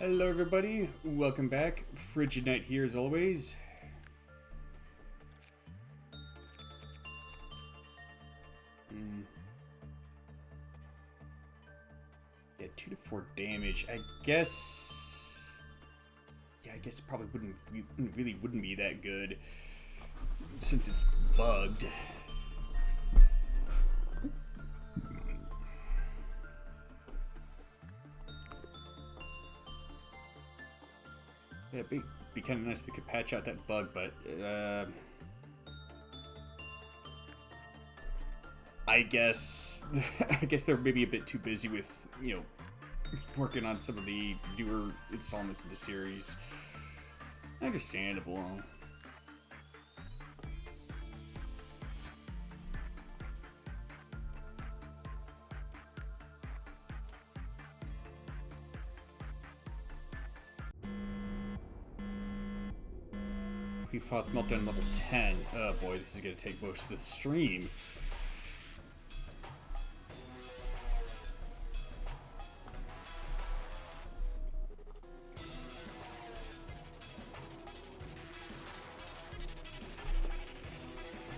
Hello everybody, welcome back. Frigid Knight here as always. Yeah, 2 to 4 damage. I guess... Yeah, I guess it probably wouldn't be that good since it's bugged. Yeah, it'd be kind of nice if we could patch out that bug, but I guess they're maybe a bit too busy with, you know, working on some of the newer installments of the series. Understandable. We fought Meltdown level 10. Oh boy, this is going to take most of the stream.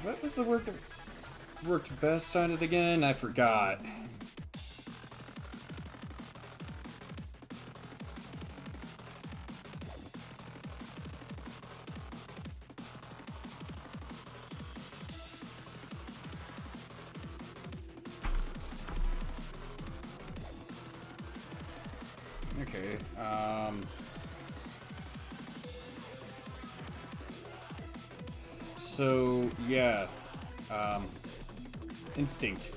What was the word that worked best on it again? I forgot. Okay, so, yeah, instinct.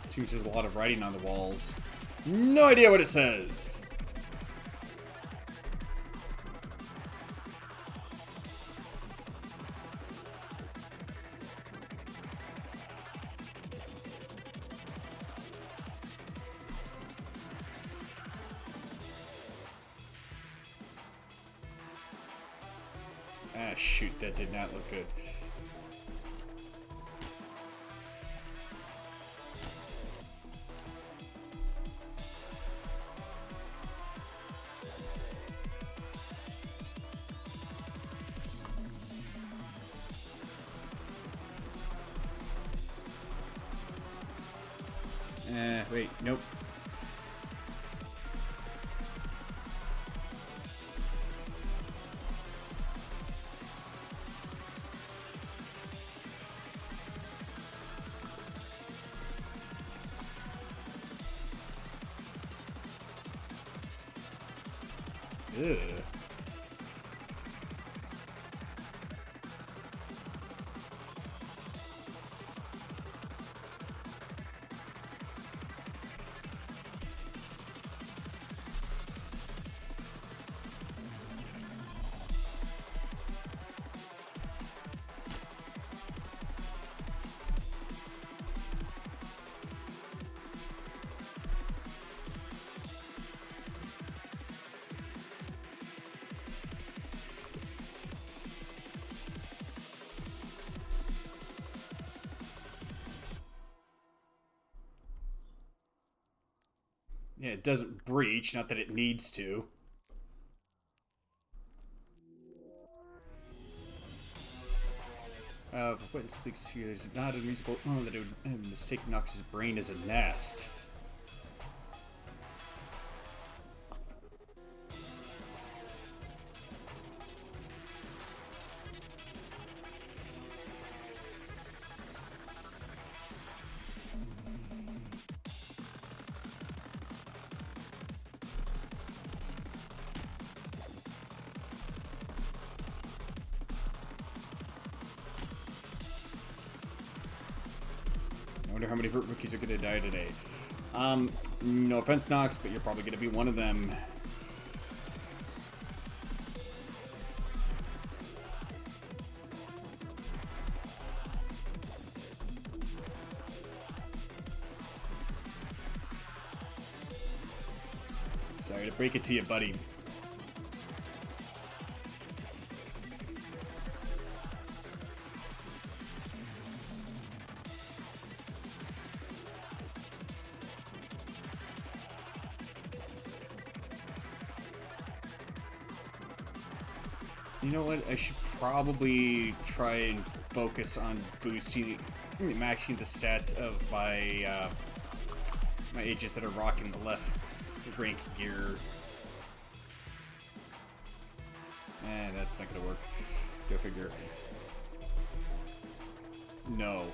Seems there's a lot of writing on the walls. No idea what it says. Ah, shoot, that did not look good. Wait, nope. Ugh. Yeah, it doesn't breach, not that it needs to. For what six years, not unreasonable that it would mistake Nox's brain as a nest. I wonder how many rookies are going to die today. No offense, Nox, but you're probably going to be one of them. Sorry to break it to you, buddy. You know what? I should probably try and focus on boosting, maxing the stats of my my agents that are rocking the left rank gear. That's not gonna work. Go figure. No.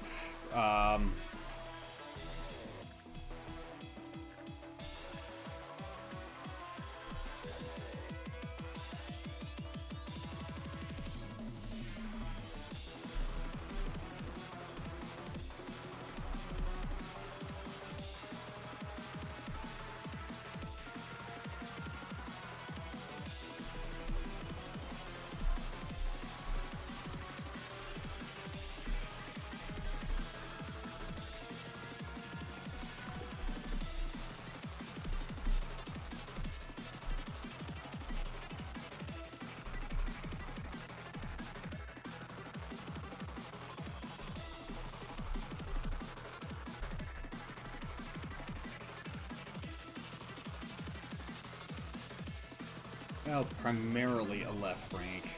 Well, primarily a left rank.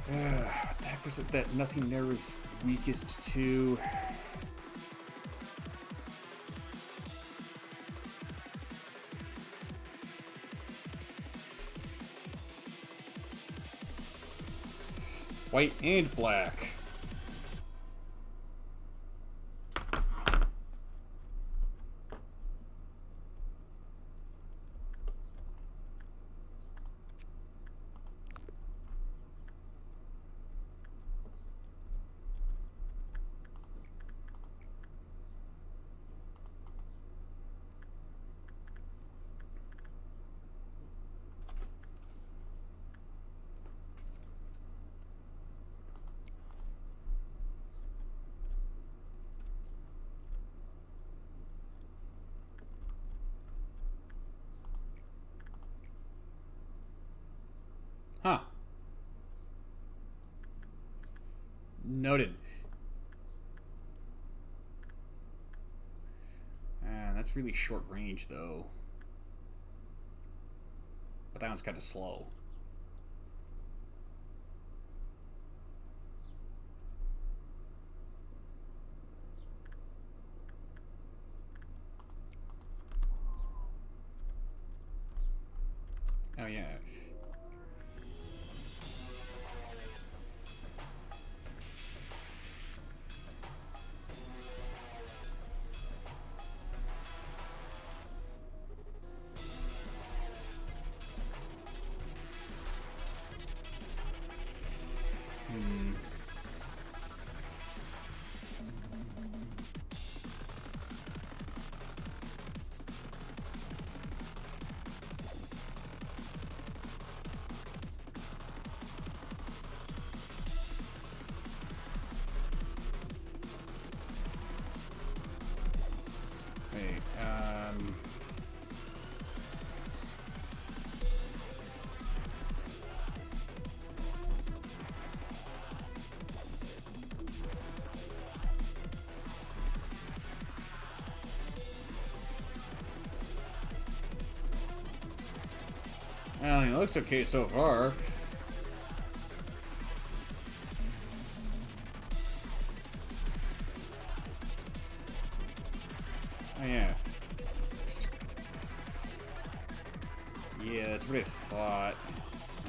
What the heck was it that nothing there was weakest to? White and black. Huh. Noted. That's really short range, though. But that one's kind of slow. Oh, yeah. Well, it looks okay so far. Oh, yeah. Yeah, that's what I thought.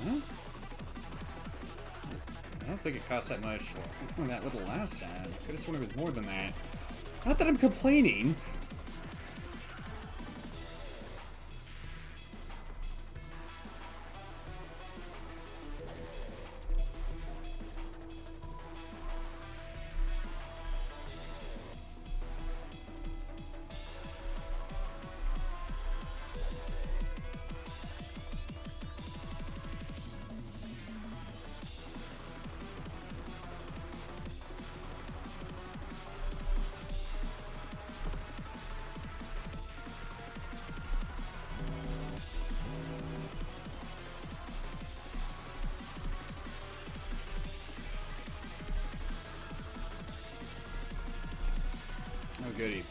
Huh? I don't think it cost that much. That little last time. Could have sworn it was more than that. Not that I'm complaining. goody.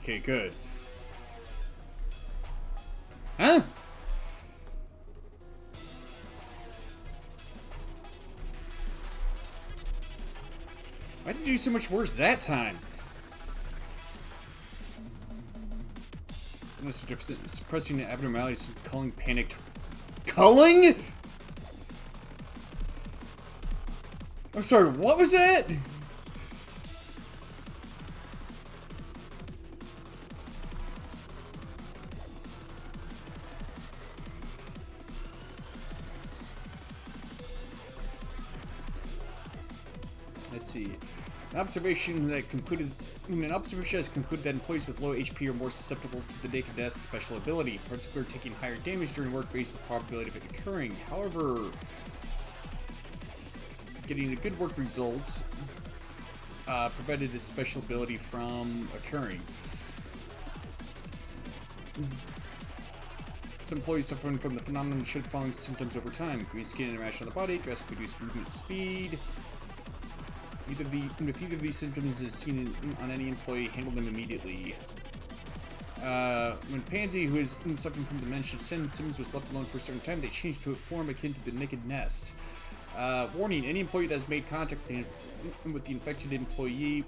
Okay, good. Huh? Why did you do so much worse that time? Suppressing the abnormalities and culling panicked. Culling? I'm sorry, what was that? Let's see. An observation has concluded that employees with low HP are more susceptible to the naked death special ability, particularly taking higher damage during work raises the probability of it occurring. However, getting the good work results prevented this special ability from occurring. Some employees suffering from the phenomenon should have following symptoms over time: green skin and rash on the body, drastically reduced movement speed. If either of these symptoms is seen on any employee, handle them immediately. When Pansy, who has been suffering from the mentioned symptoms, was left alone for a certain time, they changed to a form akin to the naked nest. Warning: any employee that has made contact with the infected employee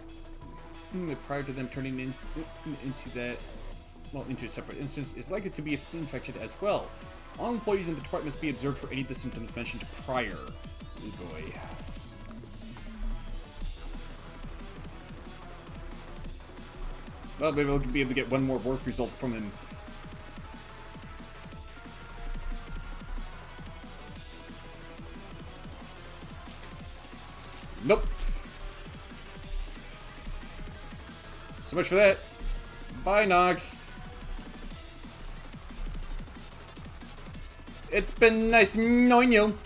prior to them turning into a separate instance is likely to be infected as well. All employees in the department must be observed for any of the symptoms mentioned prior. Oh boy. Well, maybe we'll be able to get one more work result from him. Nope. So much for that. Bye, Nox. It's been nice knowing you.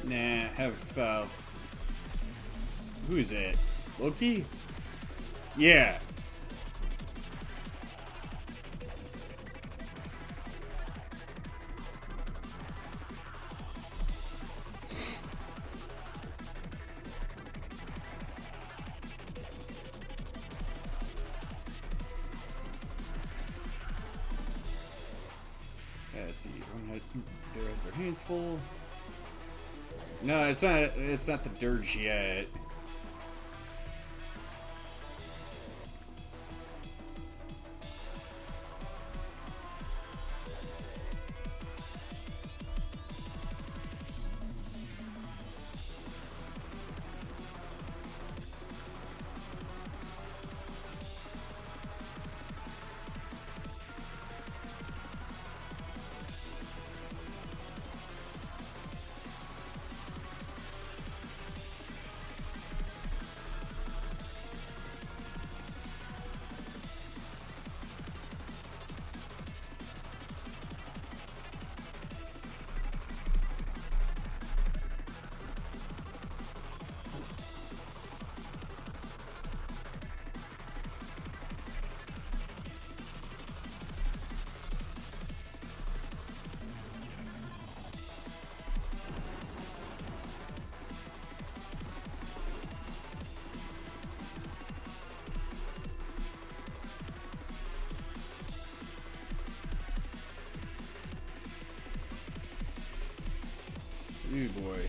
Nah, have, who is it? Loki? Yeah. Let's see. There has their hands full. No, it's not. It's not the Dirge yet. Ooh boy.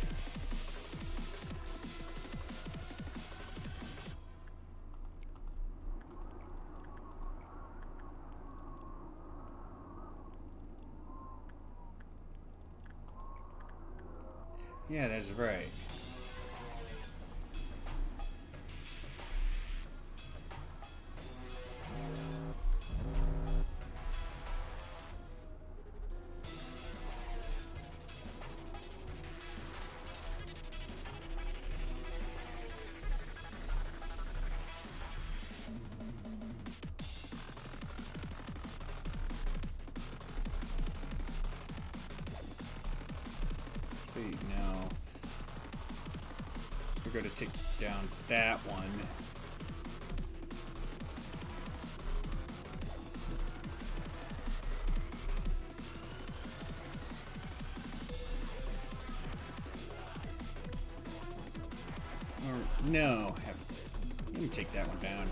Yeah, that's right. See, now we're going to take down that one. Or no, let me take that one down.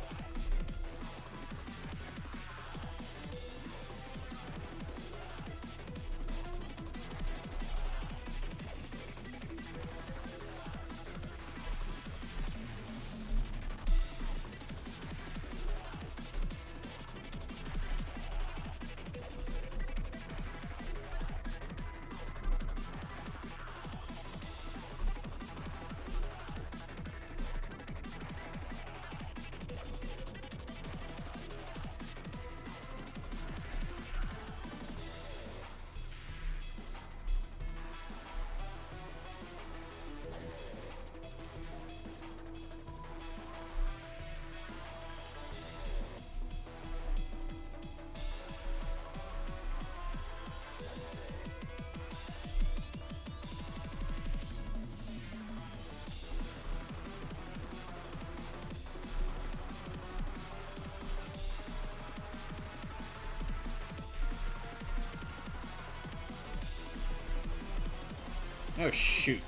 Oh shoot.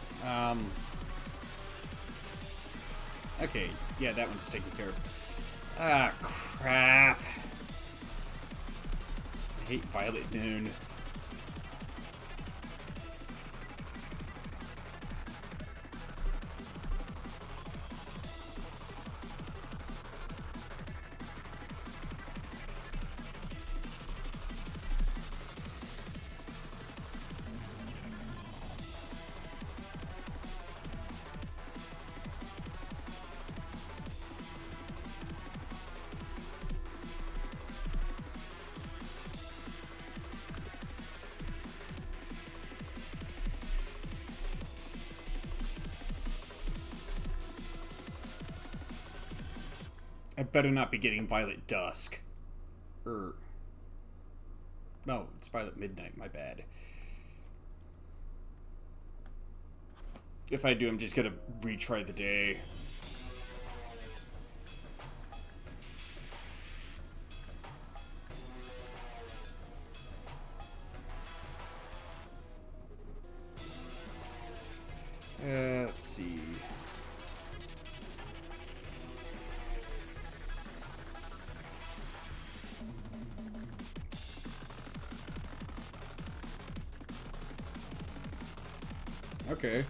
Okay, yeah, that one's taken care of. Ah, crap. I hate Violet Noon. I better not be getting Violet Dusk. No, it's Violet Midnight, my bad. If I do, I'm just gonna retry the day. Let's see. Okay.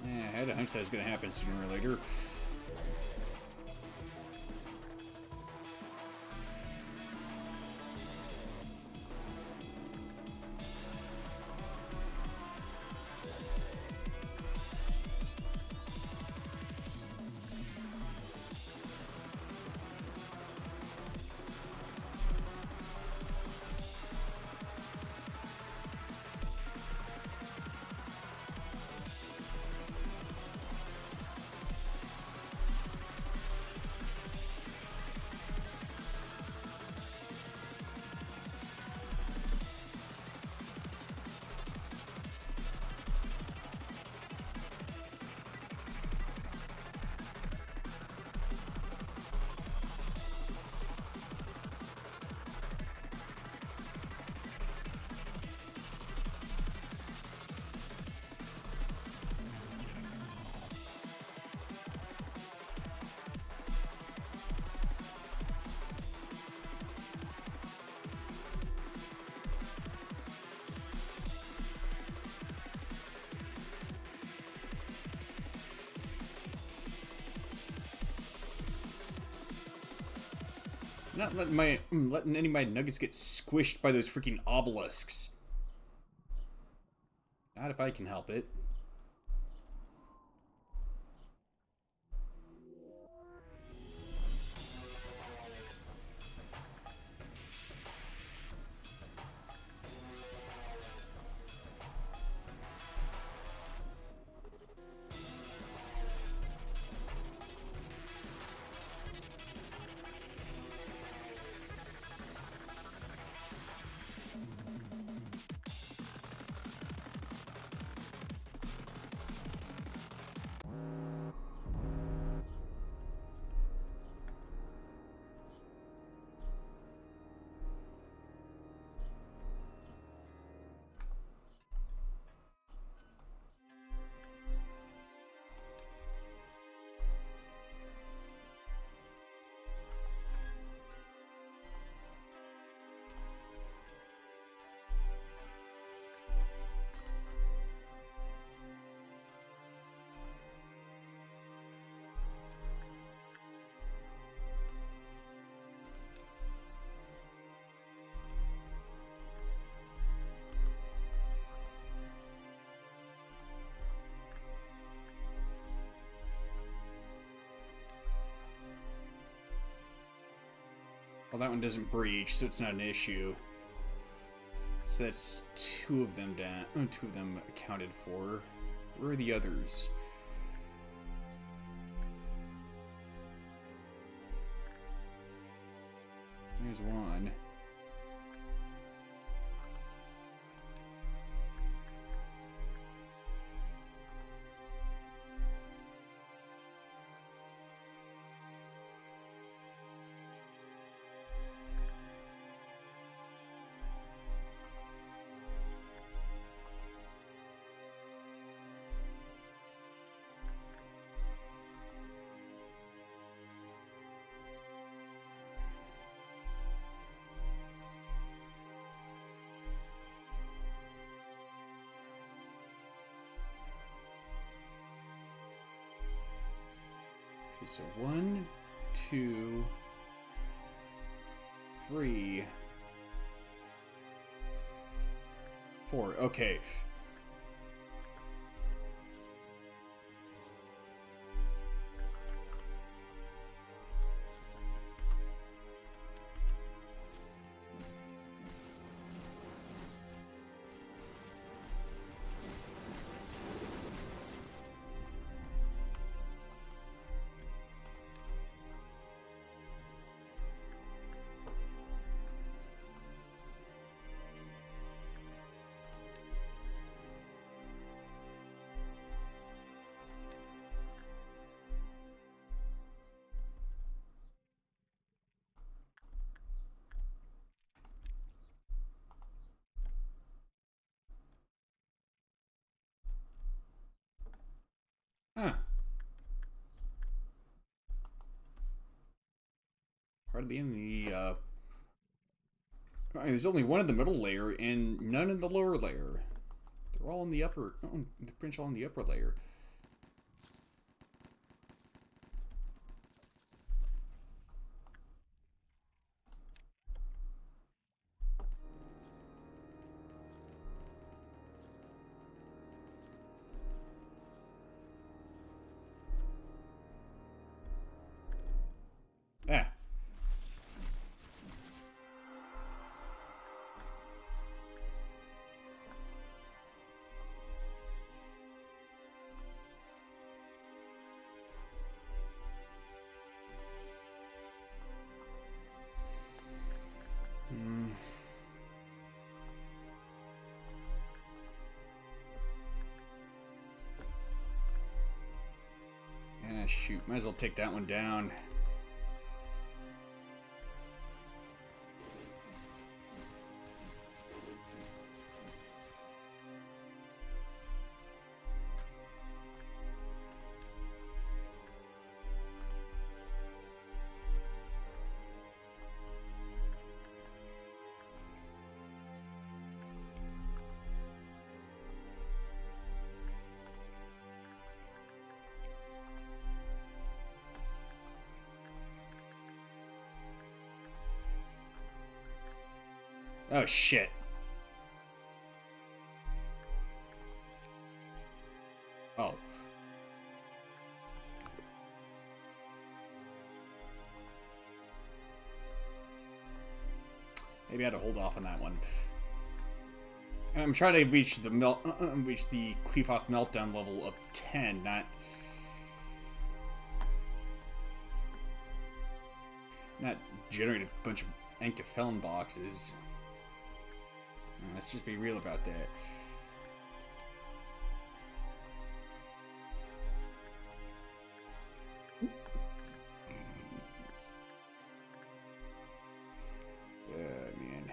Yeah, I had a hunch that was going to happen sooner or later. Not letting any of my nuggets get squished by those freaking obelisks. Not if I can help it. Well, that one doesn't breach, so it's not an issue. So that's two of them down. Oh, two of them accounted for. Where are the others? There's one. So 1, 2, 3, 4. Okay. Huh. Hardly any, there's only one in the middle layer and none in the lower layer. They're all in the upper, oh, they're pretty much all in the upper layer. Ah. Ah, shoot. Might as well take that one down. Oh, shit. Oh. Maybe I had to hold off on that one. I'm trying to reach the Cleafoth meltdown level of 10, not generate a bunch of Ankyphelen boxes. Let's just be real about that. Man.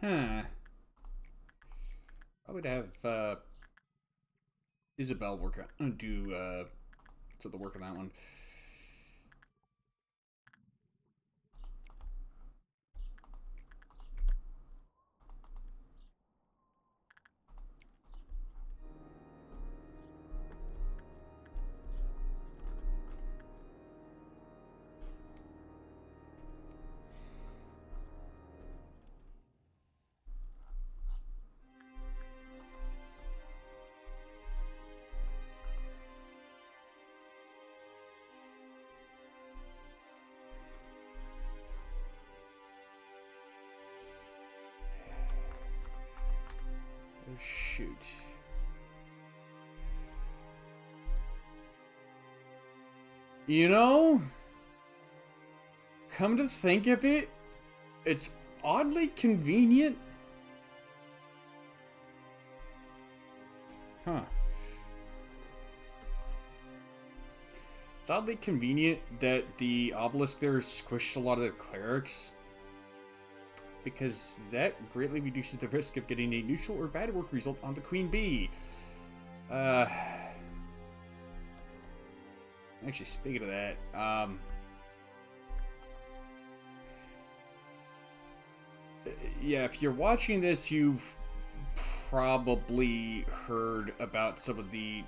Huh. I would have Isabel work on do the work on that one. Oh, shoot. You know, come to think of it, it's oddly convenient. Huh. It's oddly convenient that the obelisk there squished a lot of the clerics, because that greatly reduces the risk of getting a neutral or bad work result on the queen bee. Actually, speaking of that, yeah, if you're watching this, you've probably heard about some of the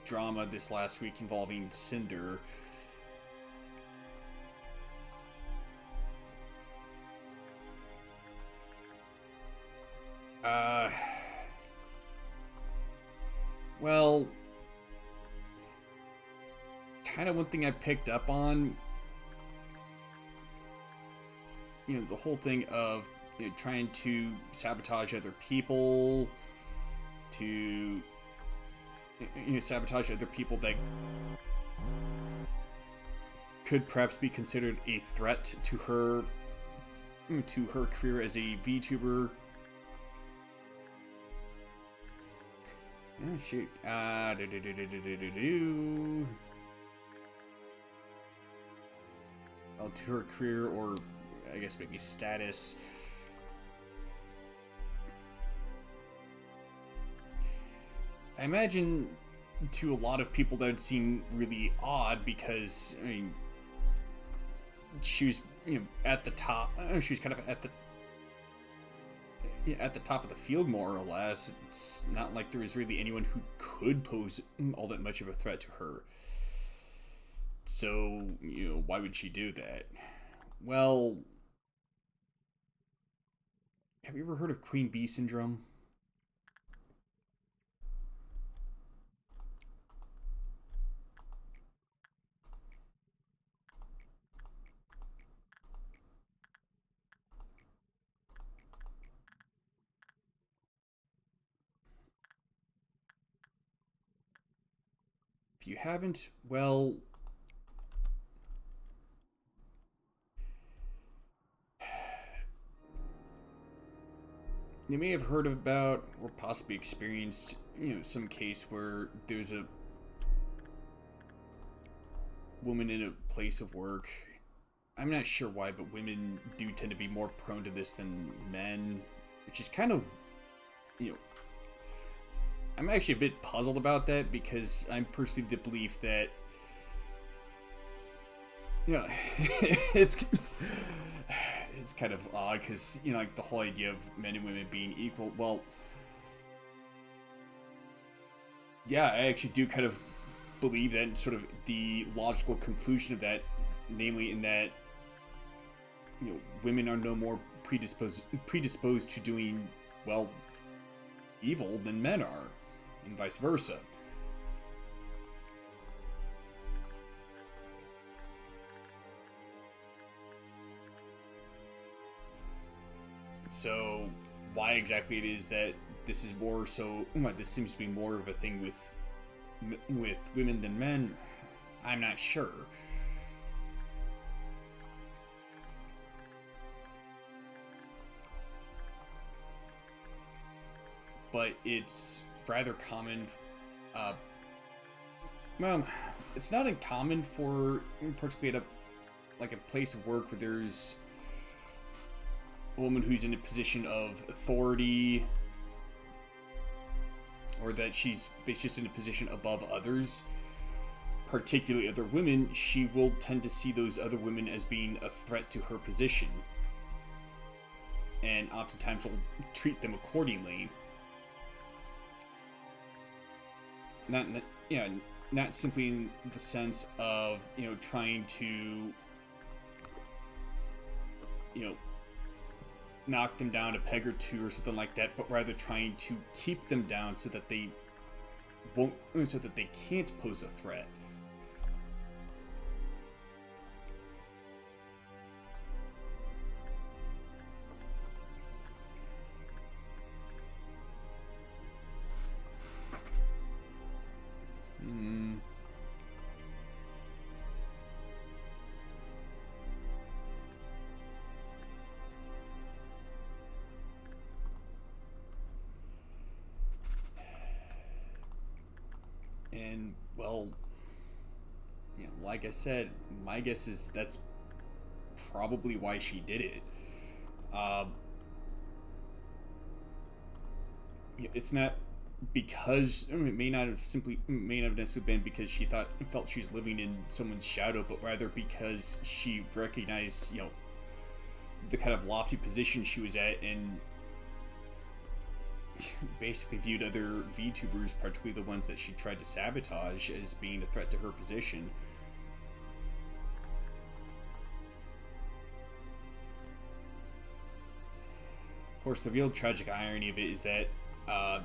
drama this last week involving Sinder. Well, kind of one thing I picked up on, you know, the whole thing of, you know, trying to sabotage other people, to, you know, sabotage other people that could perhaps be considered a threat to her career as a VTuber. Oh, shoot. Well, to her career, or I guess maybe status. I imagine to a lot of people that would seem really odd, because, I mean, she was, you know, at the top. She was kind of at the top of the field, more or less. It's not like there was really anyone who could pose all that much of a threat to her. So, you know, why would she do that? Well, have you ever heard of Queen Bee Syndrome? If you haven't, well, you may have heard about, or possibly experienced, you know, some case where there's a woman in a place of work. I'm not sure why, but women do tend to be more prone to this than men, which is kind of, you know, I'm actually a bit puzzled about that, because I'm personally the belief that, you know, it's kind of odd, because, you know, like the whole idea of men and women being equal. Well, yeah, I actually do kind of believe that, sort of the logical conclusion of that, namely in that, you know, women are no more predisposed to doing, well, evil than men are, and vice versa. So, why exactly it is that this is more so, this seems to be more of a thing with women than men, I'm not sure. But it's rather common, well, it's not uncommon for, particularly at a place of work where there's a woman who's in a position of authority, or that she's just in a position above others, particularly other women. She will tend to see those other women as being a threat to her position, and oftentimes will treat them accordingly. Not simply in the sense of, you know, trying to, you know, knock them down a peg or two or something like that, but rather trying to keep them down so that they can't pose a threat. And, well, you know, like I said, my guess is that's probably why she did it. It's not because it may not have necessarily been because she felt she was living in someone's shadow, but rather because she recognized, you know, the kind of lofty position she was at, and basically viewed other VTubers, particularly the ones that she tried to sabotage, as being a threat to her position. Of course, the real tragic irony of it is that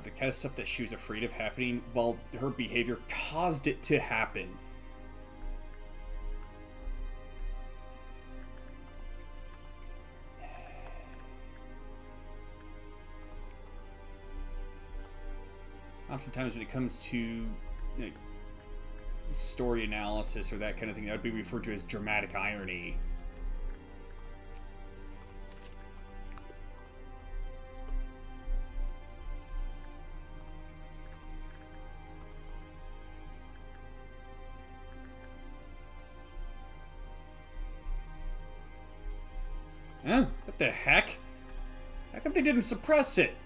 the kind of stuff that she was afraid of happening, well, her behavior caused it to happen. Oftentimes when it comes to, you know, story analysis or that kind of thing, that would be referred to as dramatic irony. Huh? What the heck? How come they didn't suppress it?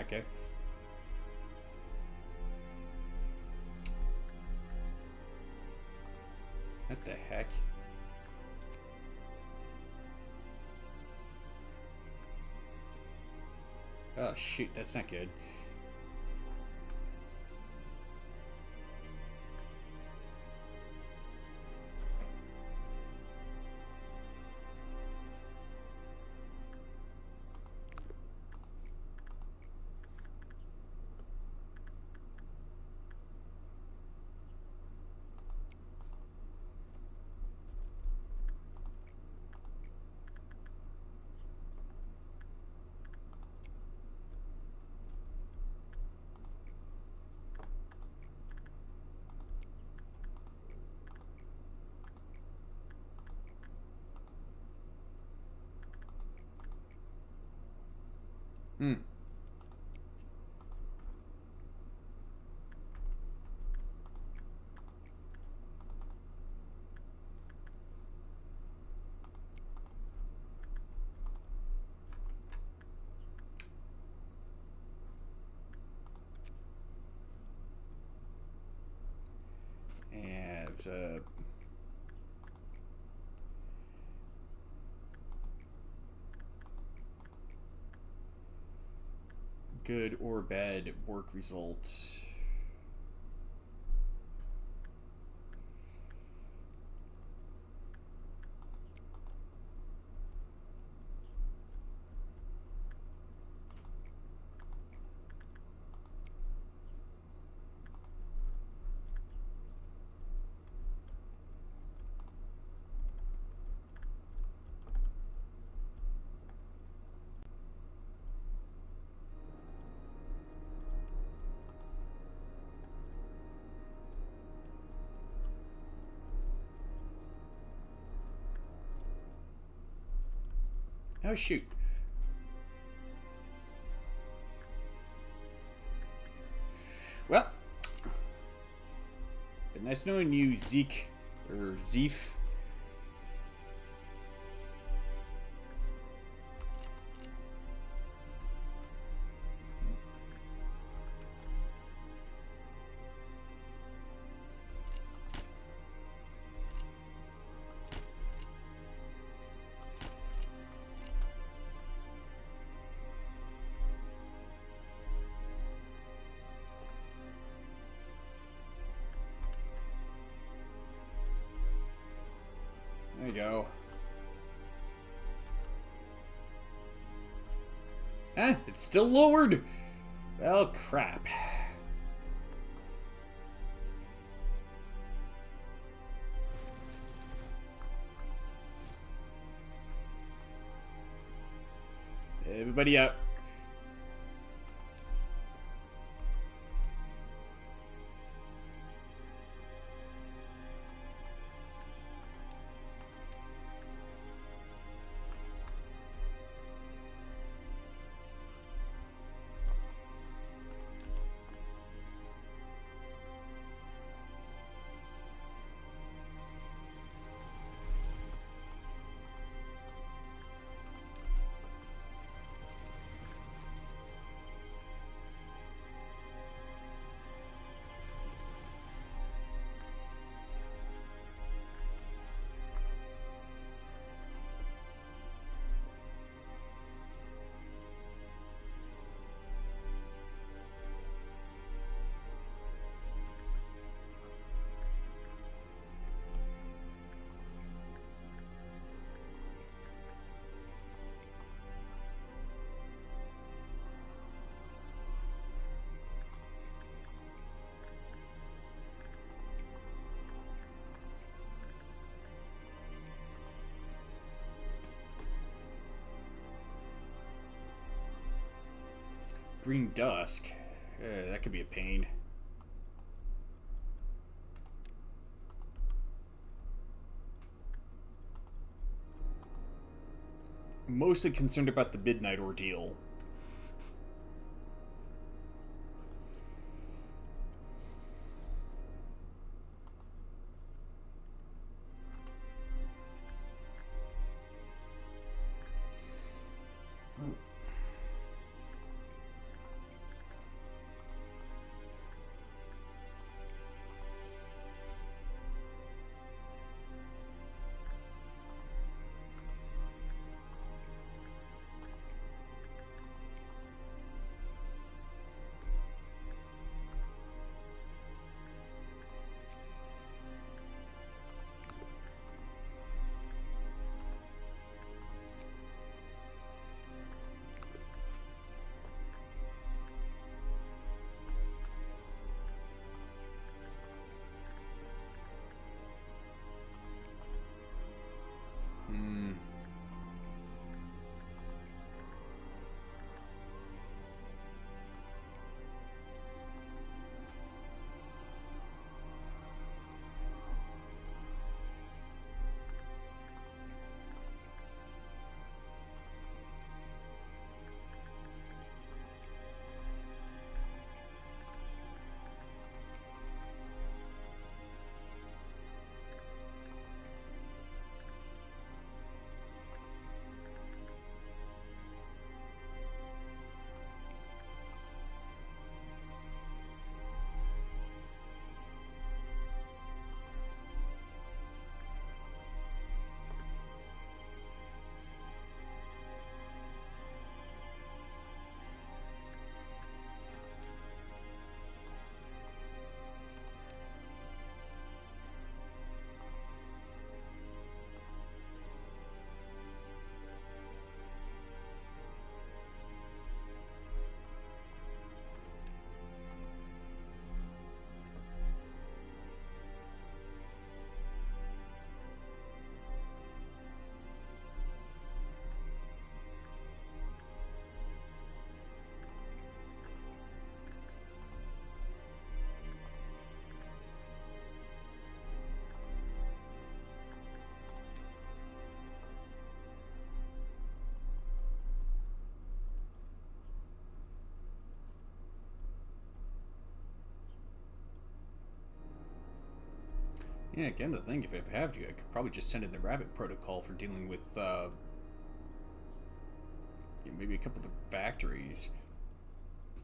Okay. What the heck? Oh shoot, that's not good. Hmm. And good or bad work results. Oh shoot. Well, but nice knowing you, Zeke, or Zeef. There you go. Eh, it's still lowered! Well, crap. Everybody up. Green Dusk. That could be a pain. I'm mostly concerned about the midnight ordeal. Yeah, again, the thing, if I have to, I could probably just send in the rabbit protocol for dealing with, maybe a couple of the factories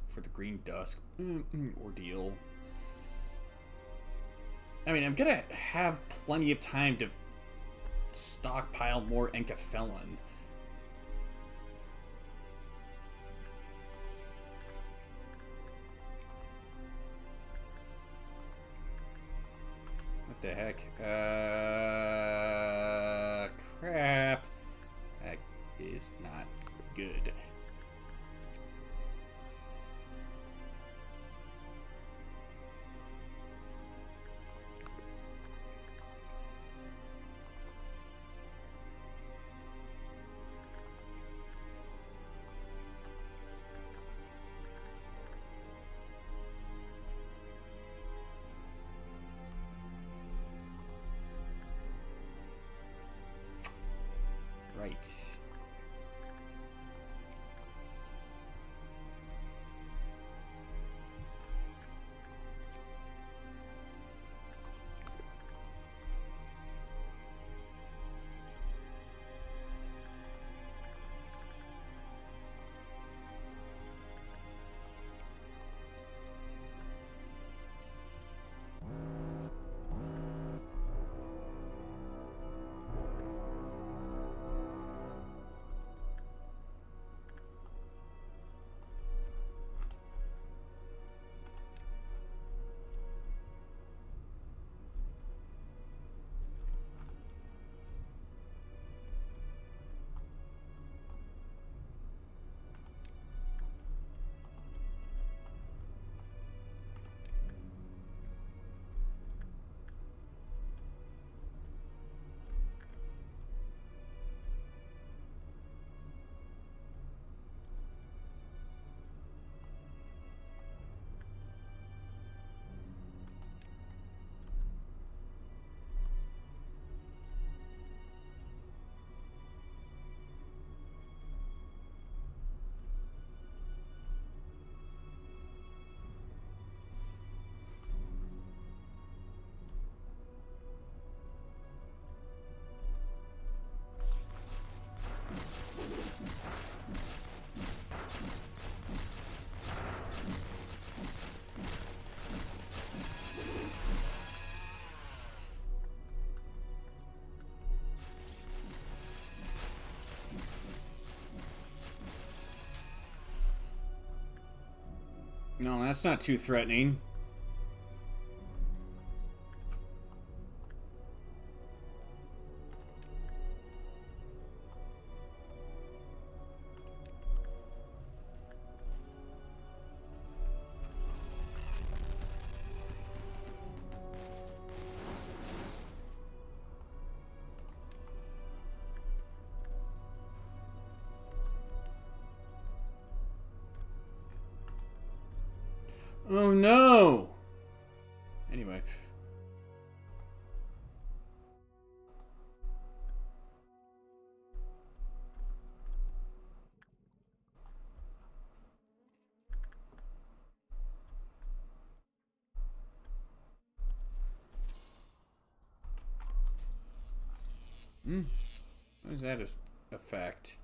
for the Green Dusk ordeal. I mean, I'm gonna have plenty of time to stockpile more Enkafelon. What the heck? is not good. Right. No, that's not too threatening. Oh no! Anyway. What does that affect?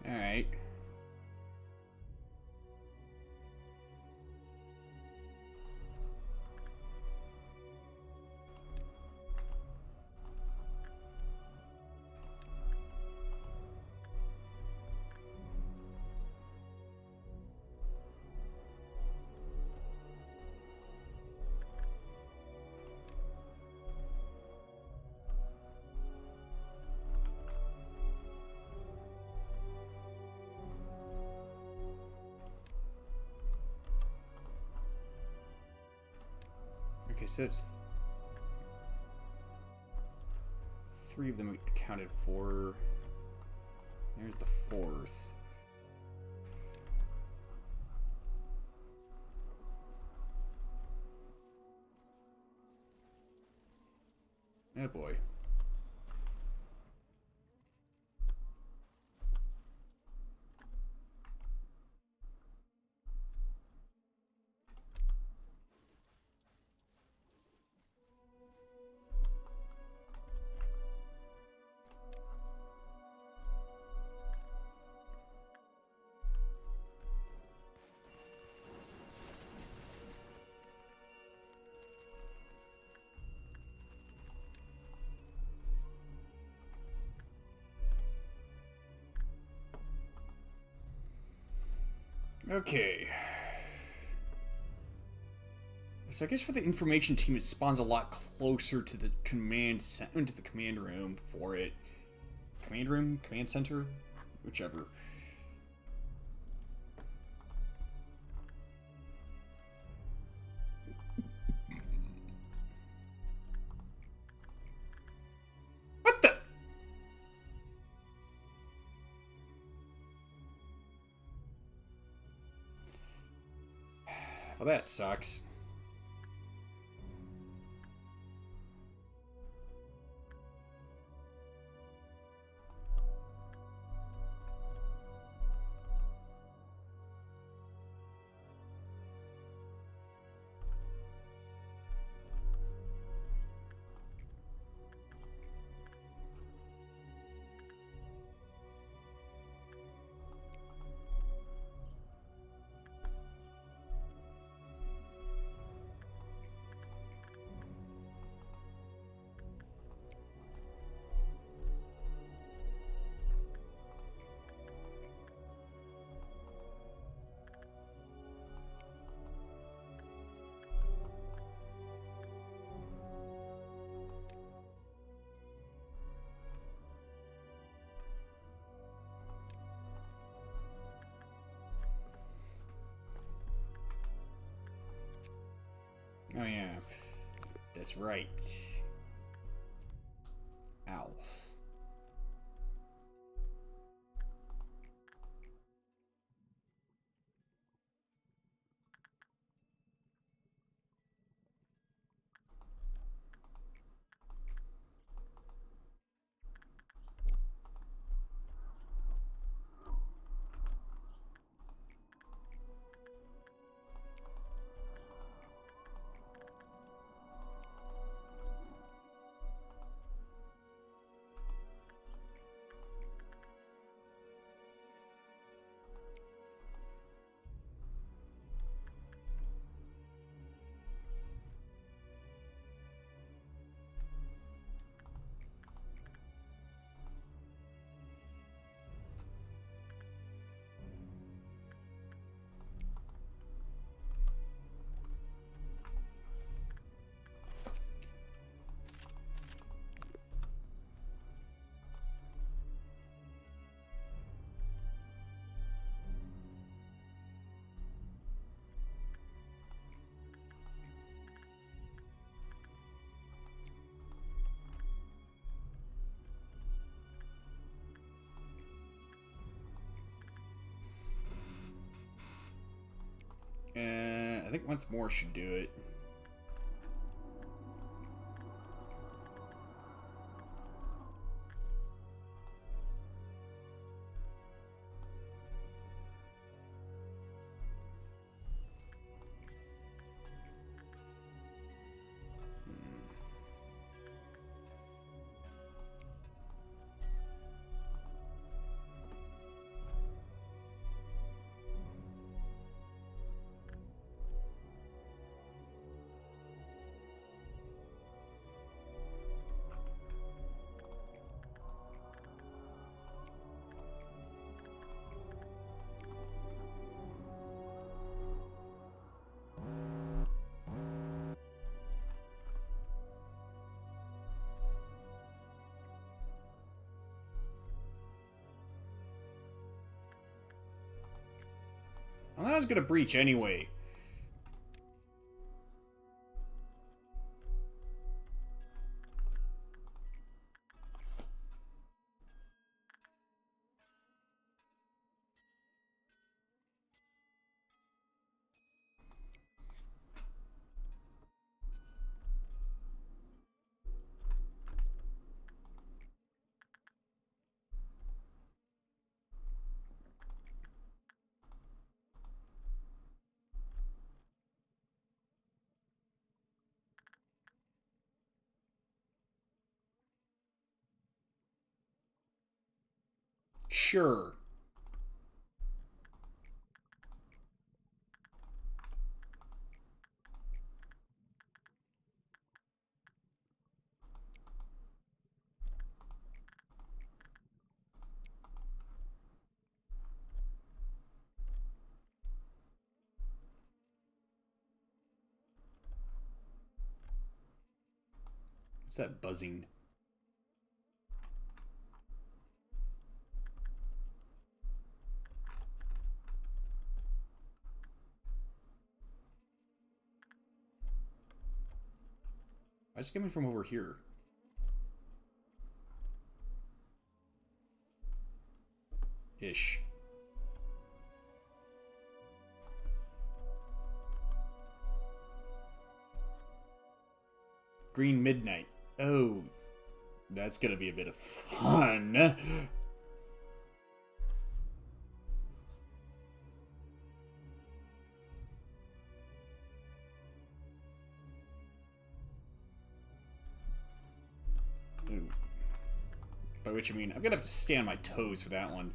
Alright. Okay, so it's 3 of them accounted for. There's the 4th. Oh boy. Okay. So I guess for the information team, it spawns a lot closer to the command room for it. Command room, command center, whichever. What the? Well, that sucks. Oh yeah, that's right. Ow. I think once more should do it. Well, I was gonna breach anyway. Sure. What's that buzzing? Why is it coming from over here? Ish. Green Midnight. Oh, that's gonna be a bit of fun. Ooh. By which I mean, I'm gonna have to stay on my toes for that one.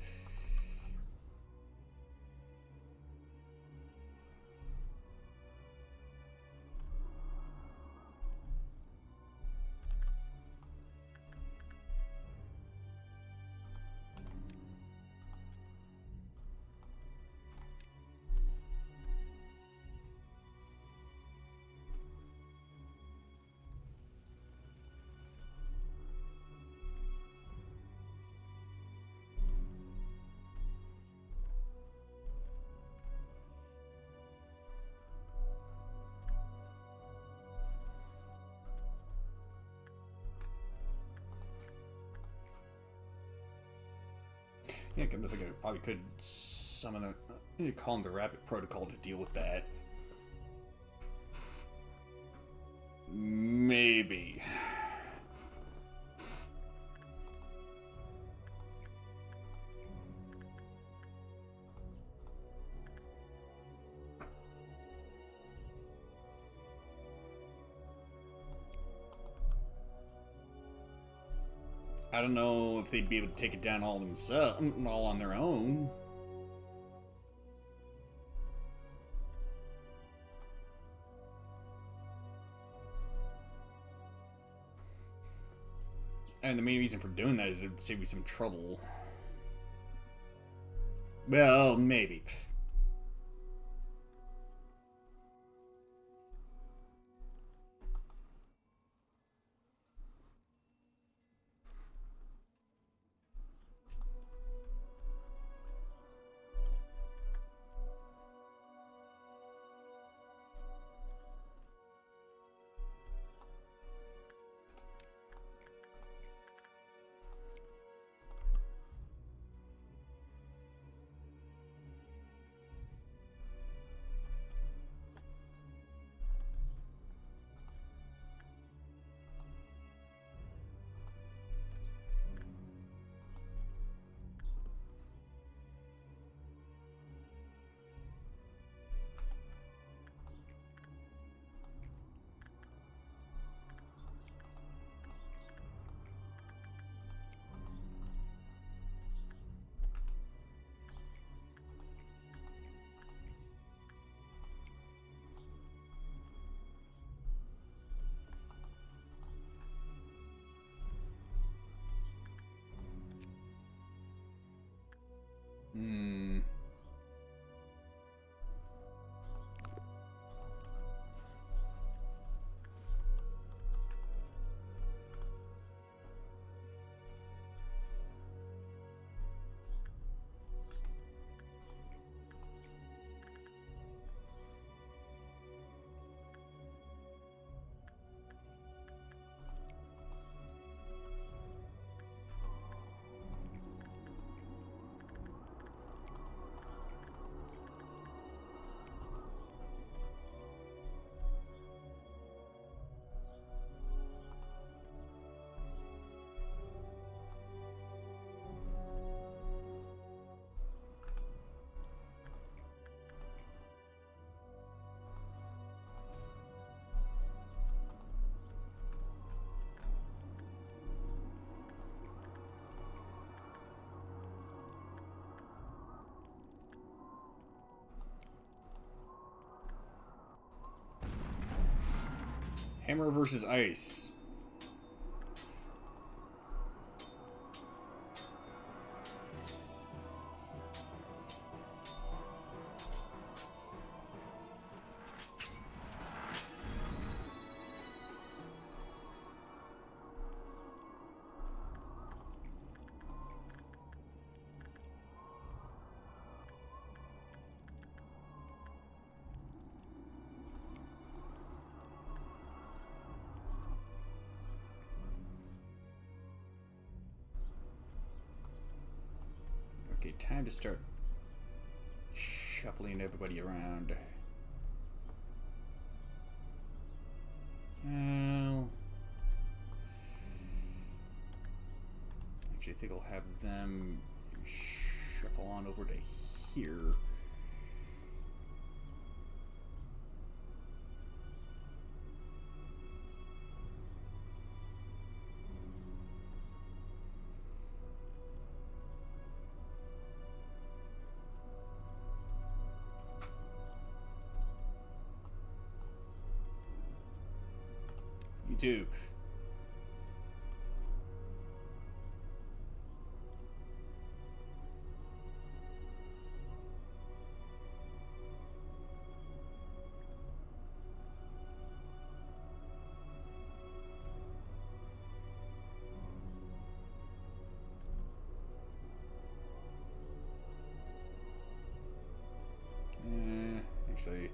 Yeah, I think I probably could summon a call in the Rapid Protocol to deal with that. Maybe. I don't know if they'd be able to take it down all themselves, all on their own. And the main reason for doing that is it would save me some trouble. Well, maybe. Hmm. Hammer versus ice. Okay, time to start shuffling everybody around. Actually, I think I'll have them shuffle on over to here. You too. Actually,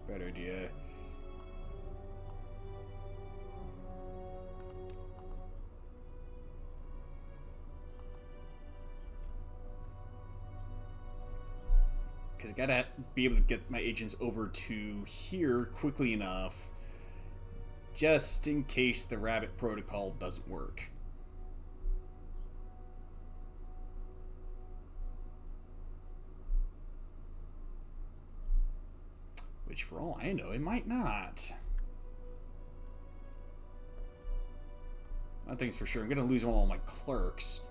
bad idea. Because I gotta be able to get my agents over to here quickly enough, just in case the rabbit protocol doesn't work. Which, for all I know, it might not. One thing's for sure, I'm gonna lose all my clerks.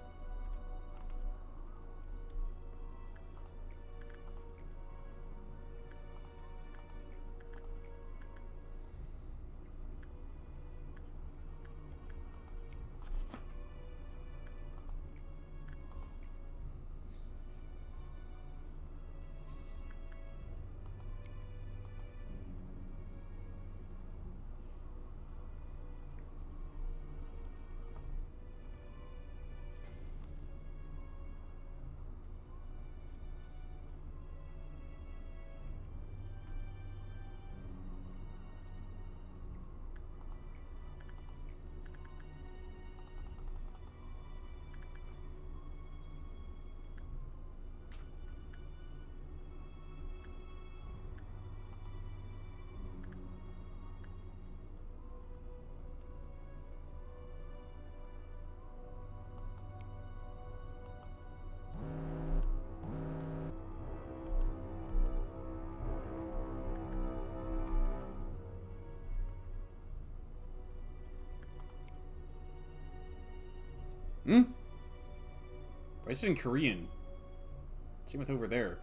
I said in Korean. Same with over there.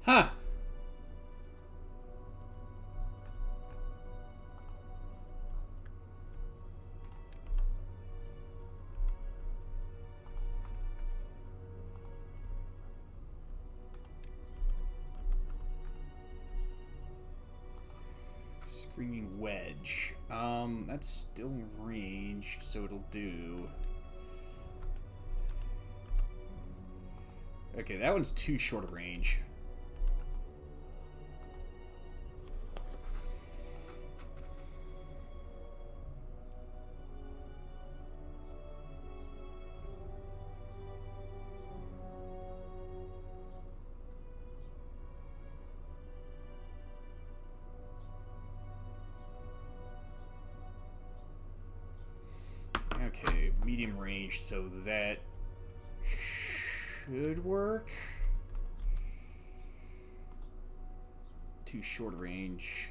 Huh. Screaming Wedge. That's still in range, so it'll do. Okay, that one's too short a range. Okay, medium range, so that should work. Too short range.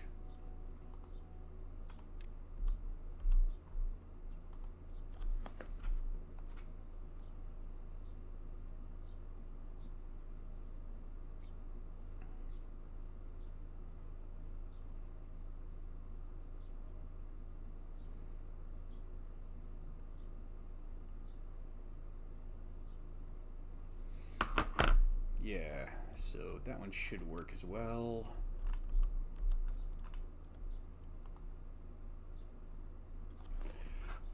Yeah, so that one should work as well.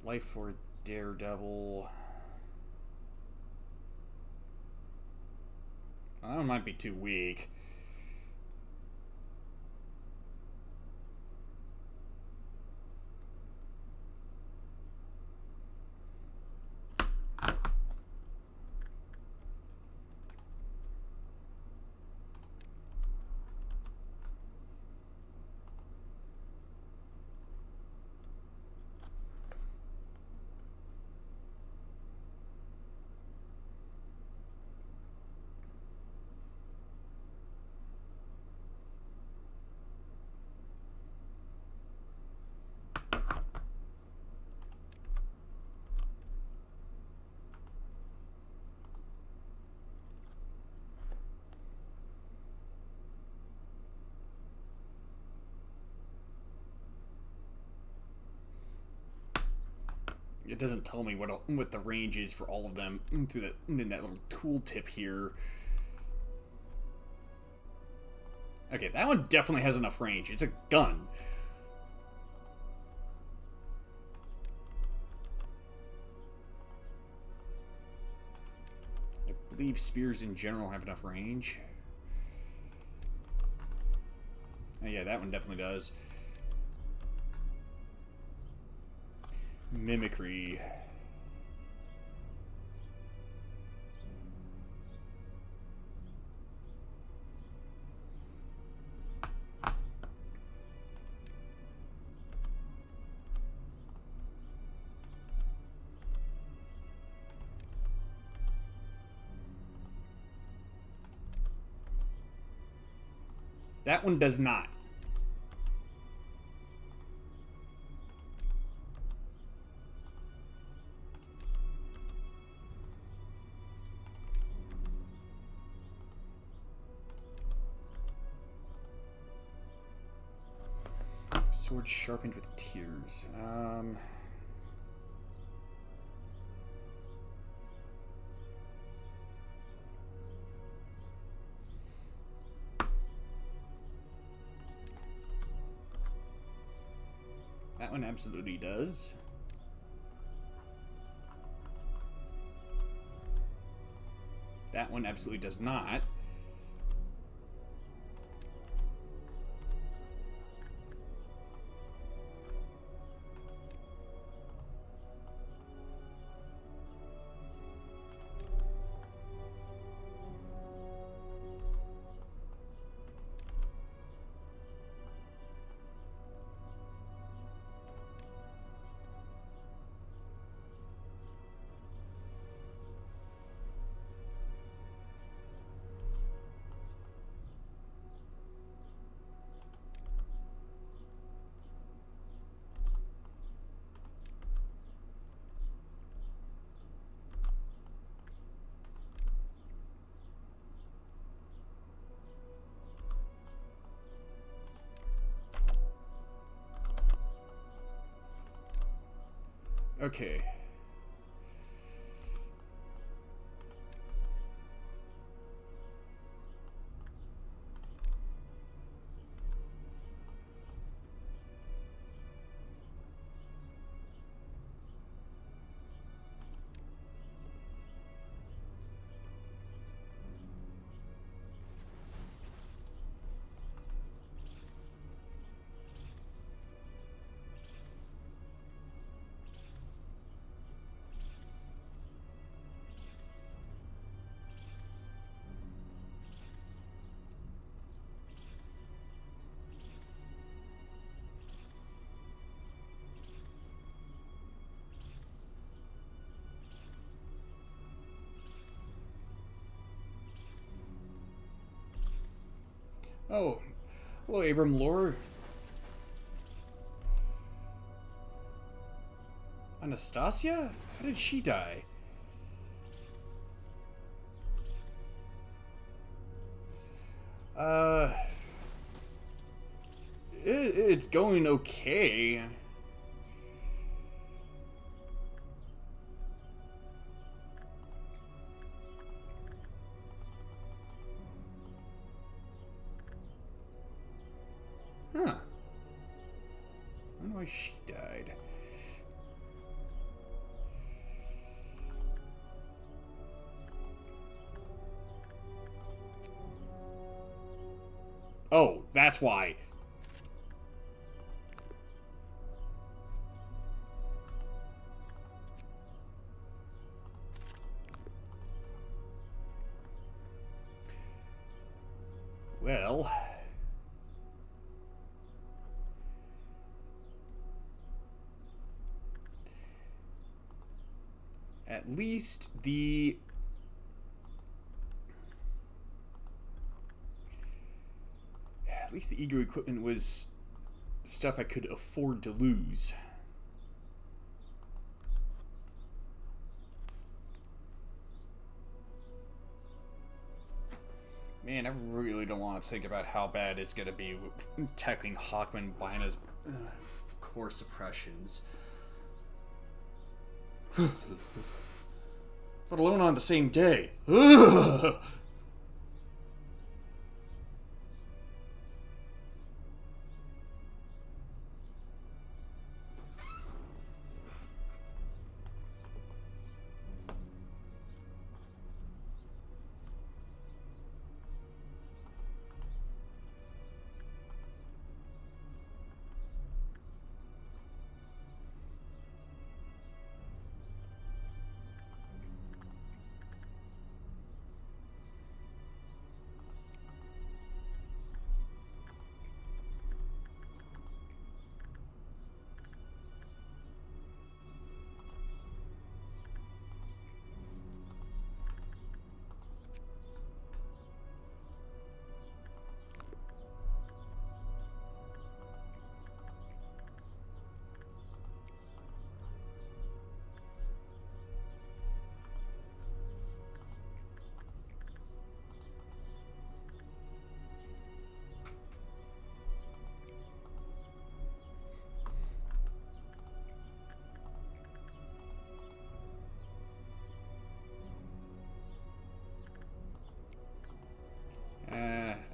Life for Daredevil. That one might be too weak. It doesn't tell me what the range is for all of them through that in that little tooltip here. Okay, that one definitely has enough range. It's a gun. I believe spears in general have enough range. Oh, yeah, that one definitely does. Mimicry. That one does not. Sword sharpened with tears. That one absolutely does. That one absolutely does not. Okay. Oh, hello, Abram Lore. Anastasia? How did she die? Uh, it's going okay. Huh. I don't know why she died. Oh, that's why. Well, at least the ego equipment was stuff I could afford to lose. Man, I really don't want to think about how bad it's gonna be tackling Hawkman Bina's core suppressions. Let alone on the same day.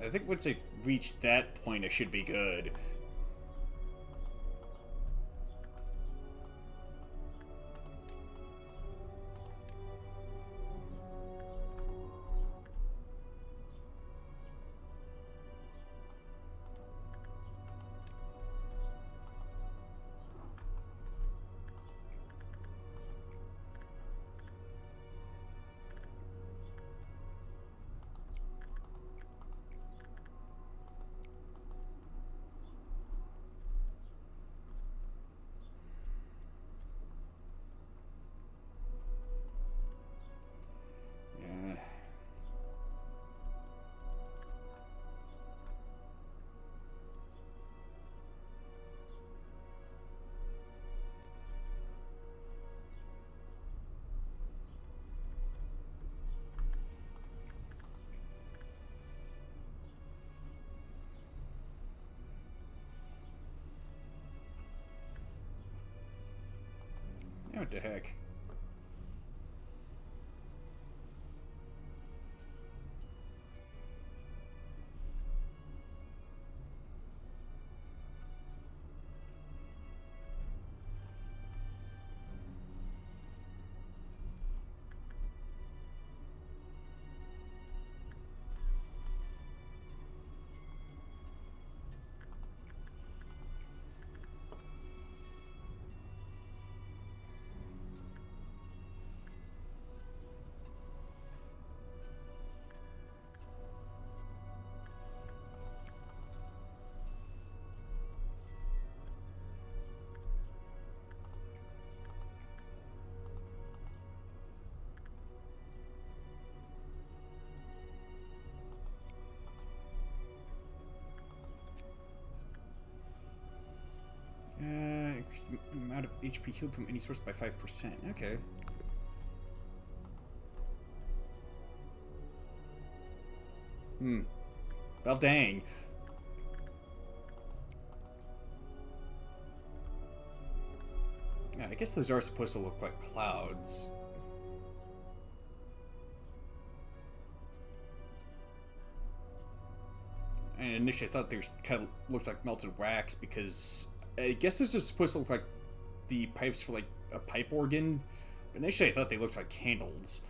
I think once I reach that point, I should be good. Yeah, what the heck? Increase the amount of HP healed from any source by 5%. Okay. Well, dang. Yeah, I guess those are supposed to look like clouds. And initially I thought they kind of looked like melted wax because I guess this is supposed to look like the pipes for like a pipe organ. But initially I thought they looked like candles.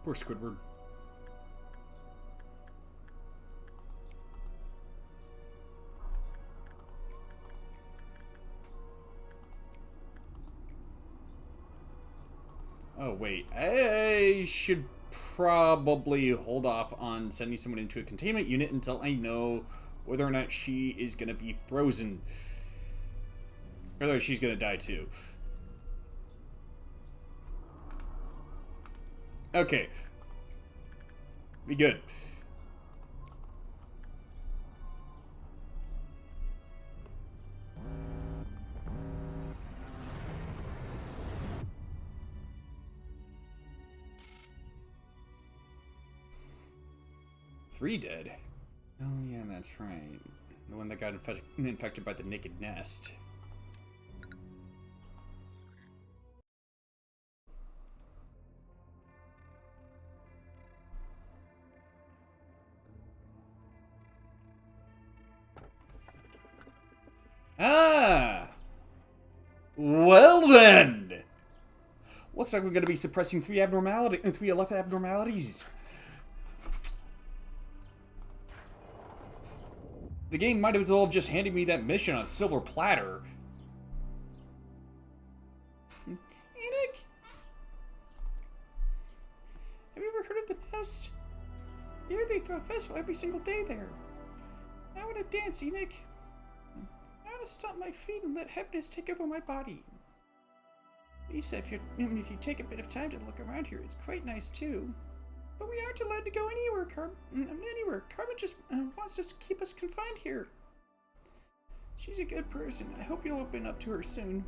Poor Squidward. Oh, wait. I should probably hold off on sending someone into a containment unit until I know whether or not she is going to be frozen. Or she's going to die too. Okay. Be good. Three dead. Oh yeah, that's right. The one that got infected by the naked nest. Ah! Well then! Looks like we're going to be suppressing three abnormalities. The game might as well have just handed me that mission on a silver platter. Enoch? Have you ever heard of the nest? Here they throw a festival every single day there. I want to dance, Enoch. I want to stomp my feet and let happiness take over my body. Lisa, if you take a bit of time to look around here, it's quite nice too. But we aren't allowed to go anywhere, Carmen just wants us to keep us confined here. She's a good person. I hope you'll open up to her soon.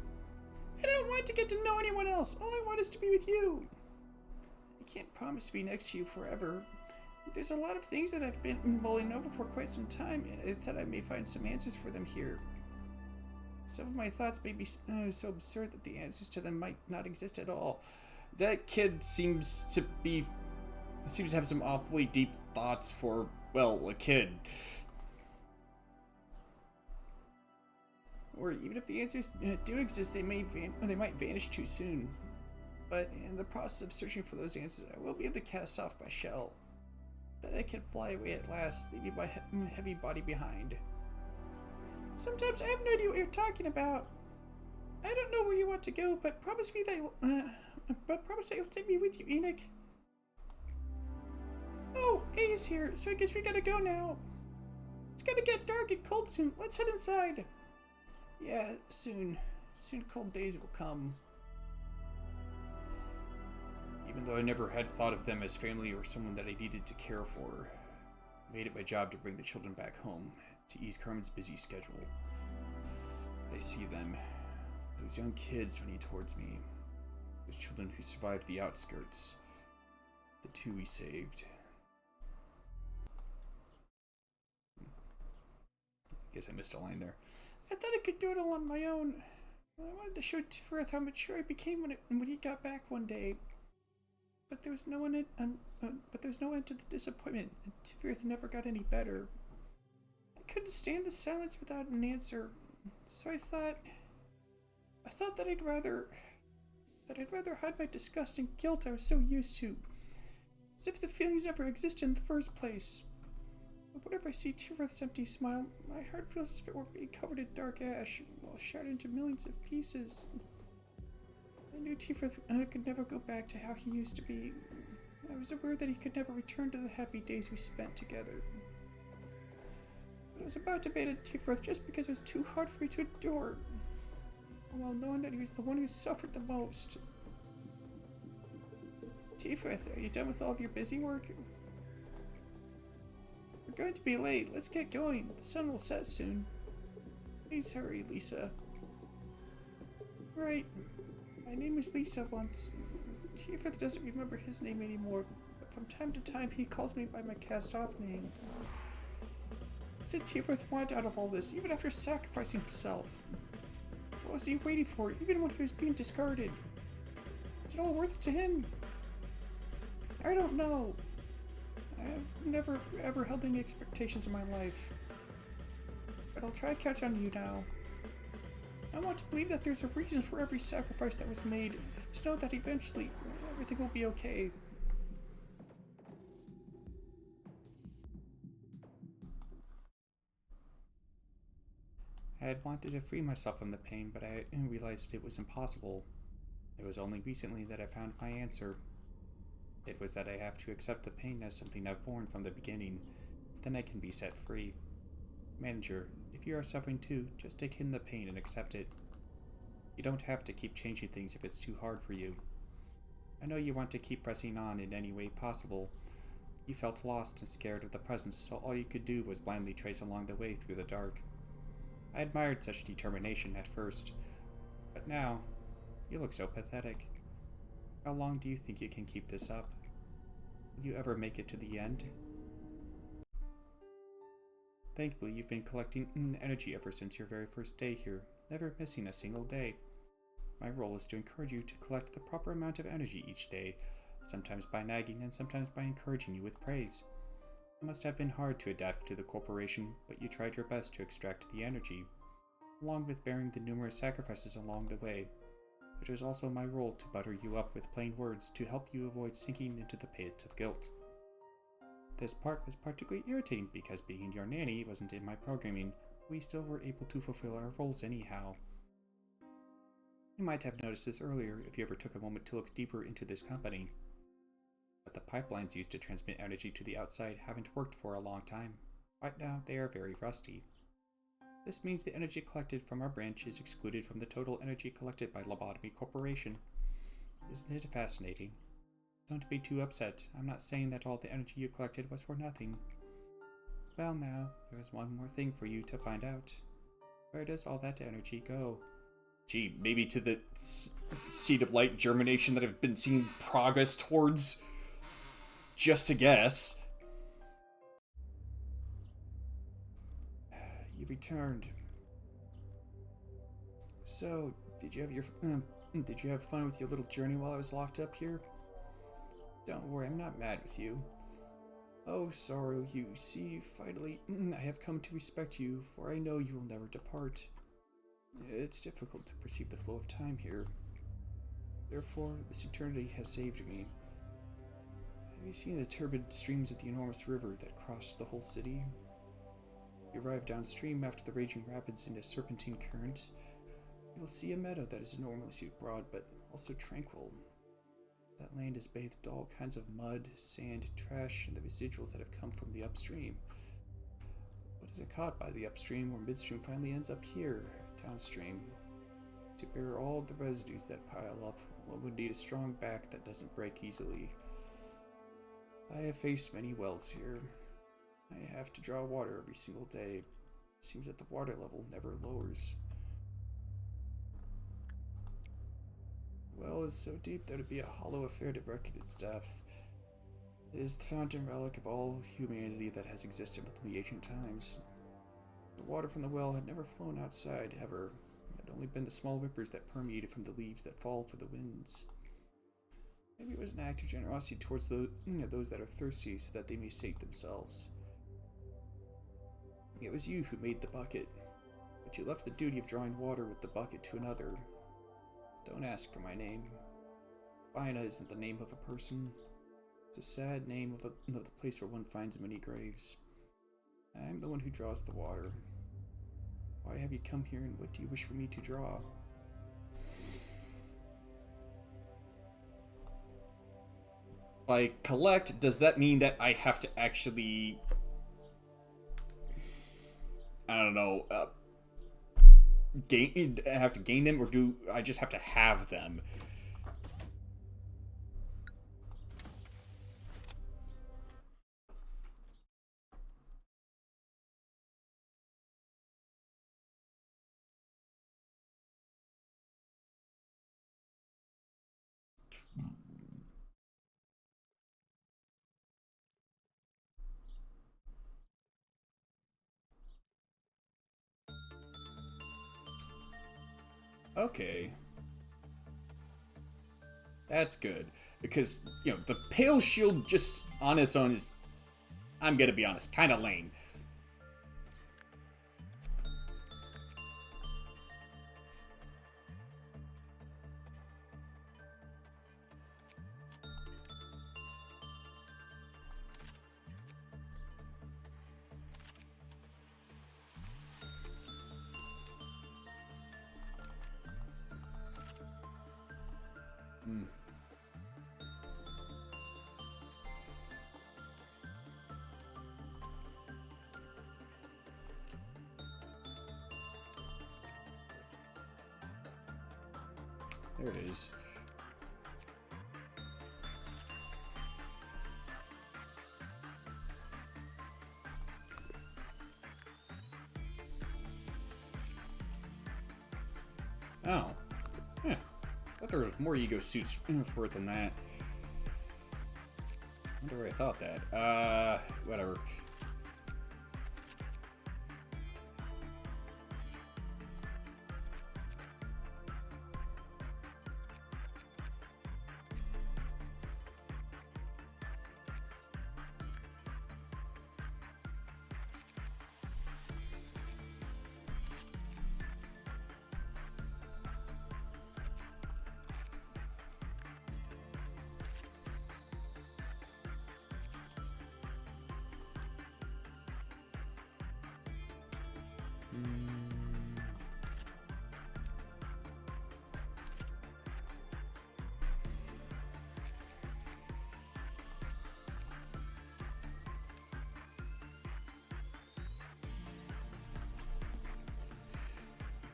I don't want to get to know anyone else. All I want is to be with you. I can't promise to be next to you forever. There's a lot of things that I've been mulling over for quite some time, and I thought I may find some answers for them here. Some of my thoughts may be so absurd that the answers to them might not exist at all. That kid seems to have some awfully deep thoughts for, well, a kid. Or even if the answers do exist, they might vanish too soon. But in the process of searching for those answers, I will be able to cast off my shell. Then I can fly away at last, leaving my heavy body behind. Sometimes I have no idea what you're talking about. I don't know where you want to go, but promise that you'll take me with you, Enoch. Oh, A is here, so I guess we gotta go now. It's gonna get dark and cold soon. Let's head inside. Yeah, soon. Soon cold days will come. Even though I never had thought of them as family or someone that I needed to care for, I made it my job to bring the children back home to ease Carmen's busy schedule. I see them. Those young kids running towards me. Those children who survived the outskirts. The two we saved. Guess I missed a line there. I thought I could do it all on my own. I wanted to show Tiphereth how mature I became when he got back one day. But there was no end to the disappointment, and Tiphereth never got any better. I couldn't stand the silence without an answer, so I thought that I'd rather hide my disgust and guilt I was so used to, as if the feelings never existed in the first place. But whenever I see Tiphereth's empty smile, my heart feels as if it were being covered in dark ash, while shattered into millions of pieces. I knew Tiphereth could never go back to how he used to be. I was aware that he could never return to the happy days we spent together. But I was about to abandon Tiphereth just because it was too hard for me to endure, while knowing that he was the one who suffered the most. Tiphereth, are you done with all of your busy work? We're going to be late. Let's get going. The sun will set soon. Please hurry, Lisa. Right. My name was Lisa once. Tiphereth doesn't remember his name anymore, but from time to time he calls me by my cast-off name. What did Tiphereth want out of all this, even after sacrificing himself? What was he waiting for, even when he was being discarded? Is it all worth it to him? I don't know. I've never ever held any expectations in my life. But I'll try to catch on to you now. I want to believe that there's a reason for every sacrifice that was made, to know that eventually everything will be okay. I had wanted to free myself from the pain, but I realized it was impossible. It was only recently that I found my answer. It was that I have to accept the pain as something I've borne from the beginning. Then I can be set free. Manager, if you are suffering too, just take in the pain and accept it. You don't have to keep changing things if it's too hard for you. I know you want to keep pressing on in any way possible. You felt lost and scared of the presence, so all you could do was blindly trace along the way through the dark. I admired such determination at first, but now, you look so pathetic. How long do you think you can keep this up? Will you ever make it to the end? Thankfully, you've been collecting energy ever since your very first day here, never missing a single day. My role is to encourage you to collect the proper amount of energy each day, sometimes by nagging and sometimes by encouraging you with praise. It must have been hard to adapt to the corporation, but you tried your best to extract the energy, along with bearing the numerous sacrifices along the way. It was also my role to butter you up with plain words to help you avoid sinking into the pit of guilt. This part was particularly irritating because being your nanny wasn't in my programming, but we still were able to fulfill our roles anyhow. You might have noticed this earlier if you ever took a moment to look deeper into this company. But the pipelines used to transmit energy to the outside haven't worked for a long time. Right now, they are very rusty. This means the energy collected from our branch is excluded from the total energy collected by Lobotomy Corporation. Isn't it fascinating? Don't be too upset. I'm not saying that all the energy you collected was for nothing. Well now, there's one more thing for you to find out. Where does all that energy go? Gee, maybe to the seed of light germination that I've been seeing progress towards. Just a guess. You've returned. So, did you have fun with your little journey while I was locked up here? Don't worry, I'm not mad with you. Oh, sorrow, you see, finally, I have come to respect you, for I know you will never depart. It's difficult to perceive the flow of time here. Therefore, this eternity has saved me. Have you seen the turbid streams of the enormous river that crossed the whole city? You arrive downstream after the raging rapids in a serpentine current. You will see a meadow that is enormously broad, but also tranquil. That land is bathed in all kinds of mud, sand, trash, and the residuals that have come from the upstream. What is it caught by the upstream or midstream finally ends up here, downstream. To bear all the residues that pile up, one would need a strong back that doesn't break easily. I have faced many wells here. I have to draw water every single day. It seems that the water level never lowers. well is so deep that it would be a hollow affair to reckon its depth. It is the fountain relic of all humanity that has existed from the ancient times. The water from the well had never flown outside, ever. It had only been the small ripples that permeated from the leaves that fall for the winds. Maybe it was an act of generosity towards those that are thirsty so that they may sate themselves. It was you who made the bucket, but you left the duty of drawing water with the bucket to another. Don't ask for my name. Vina isn't the name of a person. It's a sad name of the place where one finds many graves. I'm the one who draws the water. Why have you come here, and what do you wish for me to draw? By collect, does that mean that I have to actually... I don't know, have to gain them, or do I just have to have them? Okay. That's good. Because, the Pale Shield just on its own is, I'm gonna be honest, kind of lame. There it is. Oh. Yeah. I thought there was more ego suits for it than that. I wonder where I thought that. Whatever.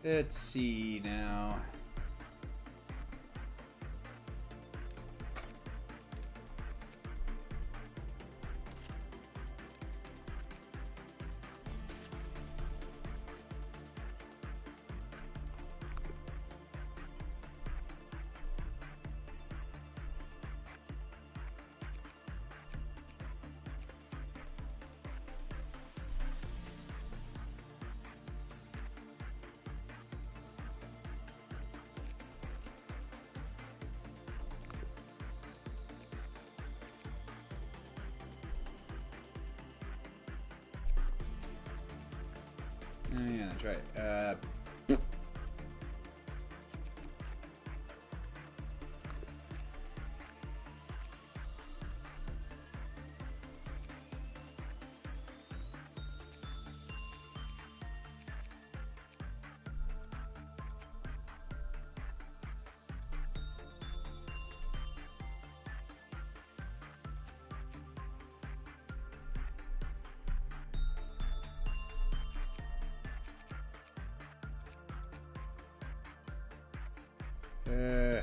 Let's see now. Oh, yeah, that's right.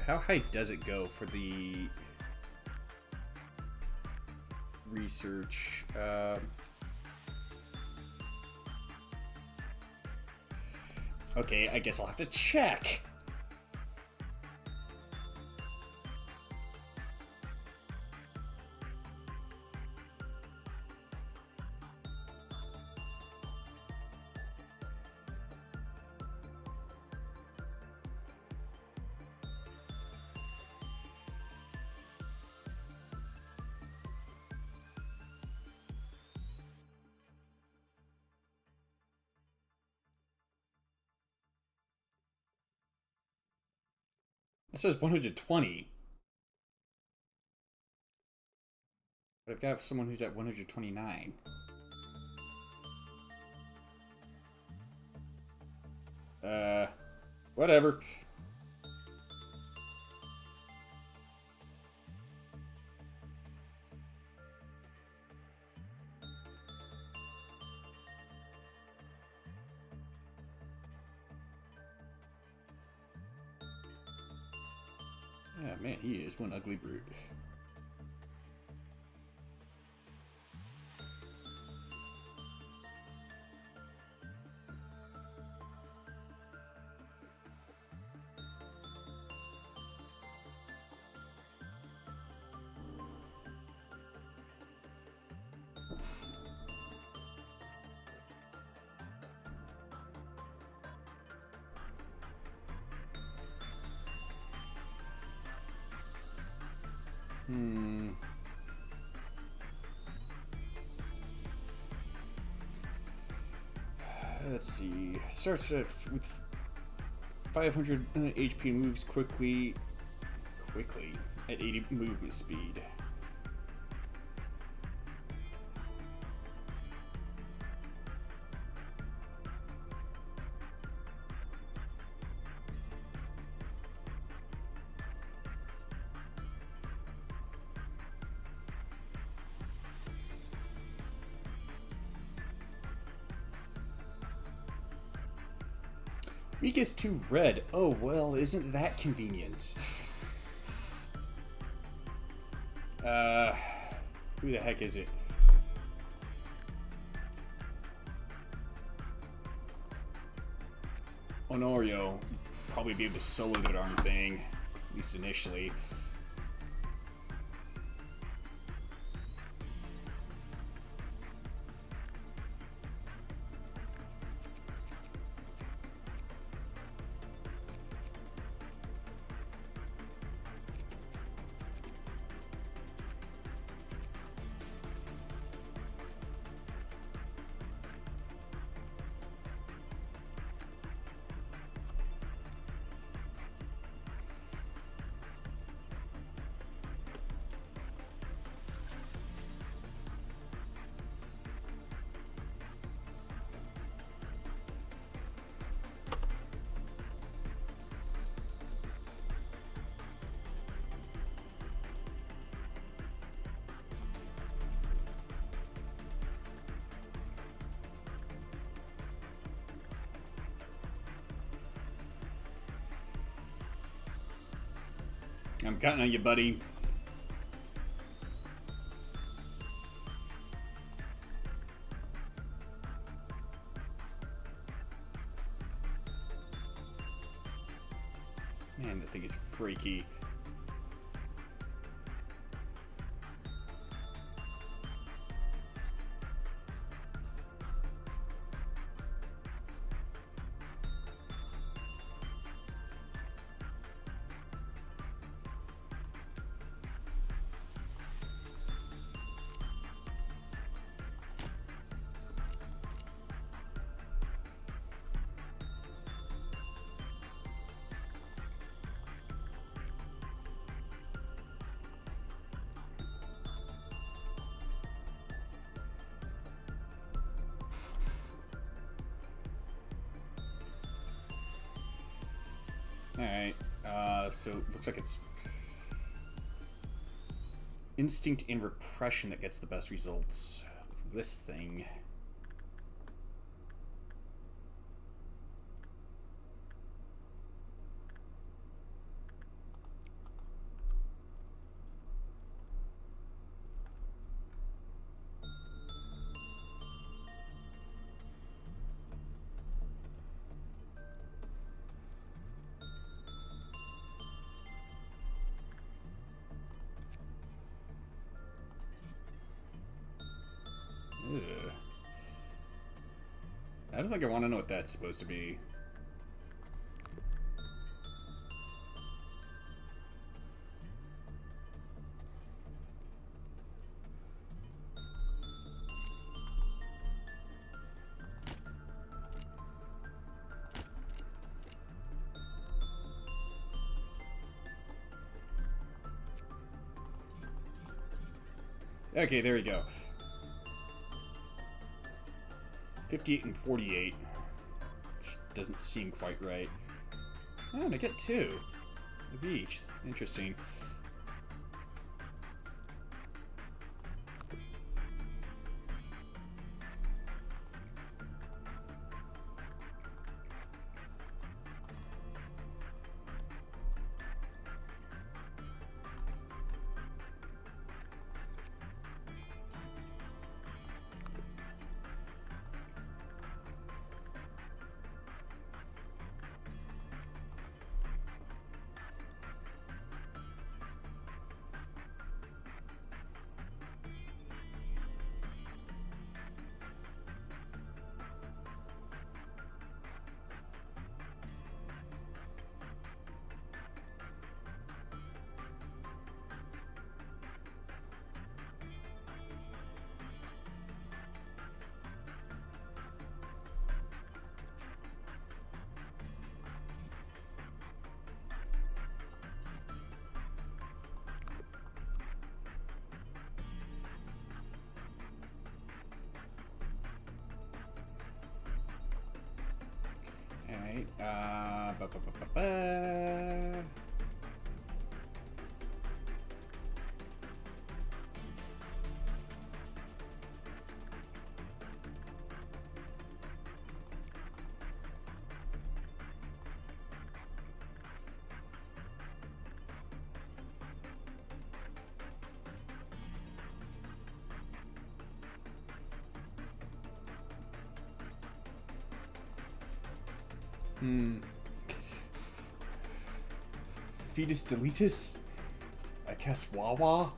How high does it go for the research? Okay, I guess I'll have to check. It says 120. But I've got someone who's at 129. Whatever. Yeah, man, he is one ugly brute. Let's see. Starts with 500 HP, moves quickly at 80 movement speed. Weakest to red. Oh, well, isn't that convenient? Who the heck is it? Honorio. Probably be able to solo the darn thing. At least initially. I'm counting on you, buddy. Man, that thing is freaky. Alright, so it looks like it's instinct and repression that gets the best results with this thing. Ugh. I don't think I want to know what that's supposed to be. Okay, there we go. 58 and 48. Which doesn't seem quite right. Oh, and I get 2 of each. Interesting. Alright, Fetus deletus? I cast Wawa?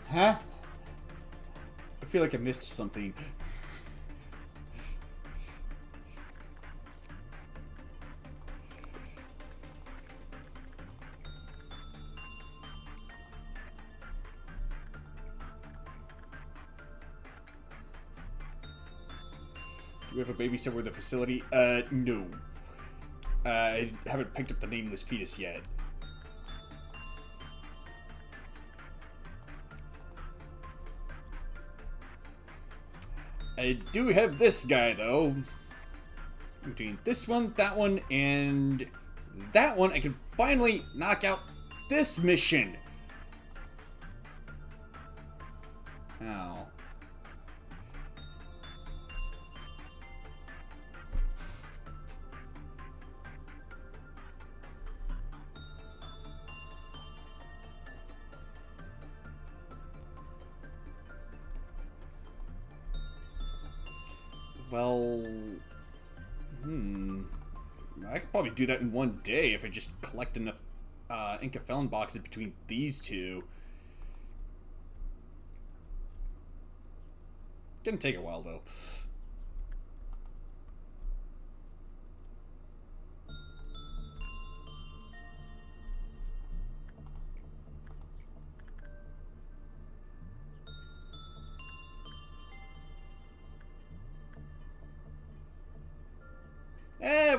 Huh? I feel like I missed something. Do we have a baby somewhere in the facility? No. I haven't picked up the nameless fetus yet. I do have this guy, though. Between this one, and that one, I can finally knock out this mission. Oh. Well, I could probably do that in one day if I just collect enough Inca Felon boxes between these two. Gonna take a while, though.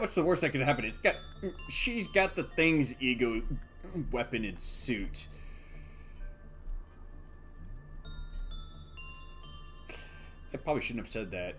What's the worst that could happen? She's got the Thing's ego weapon and suit. I probably shouldn't have said that.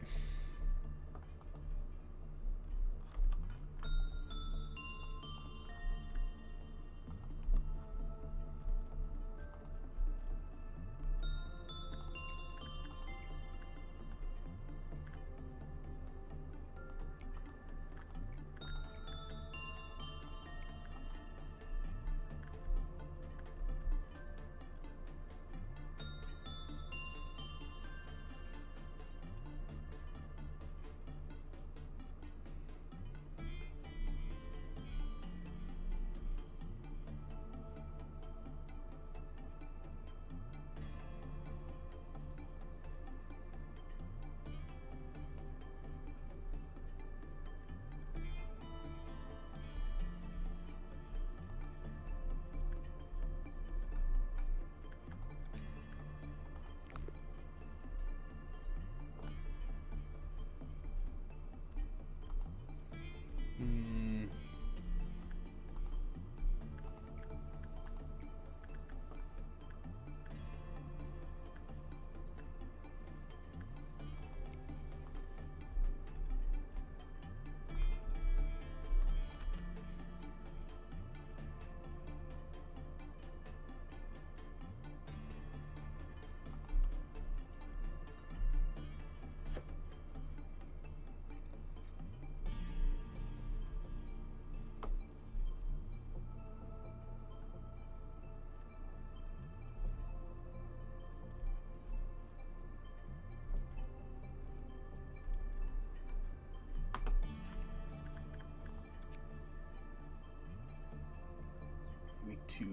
to,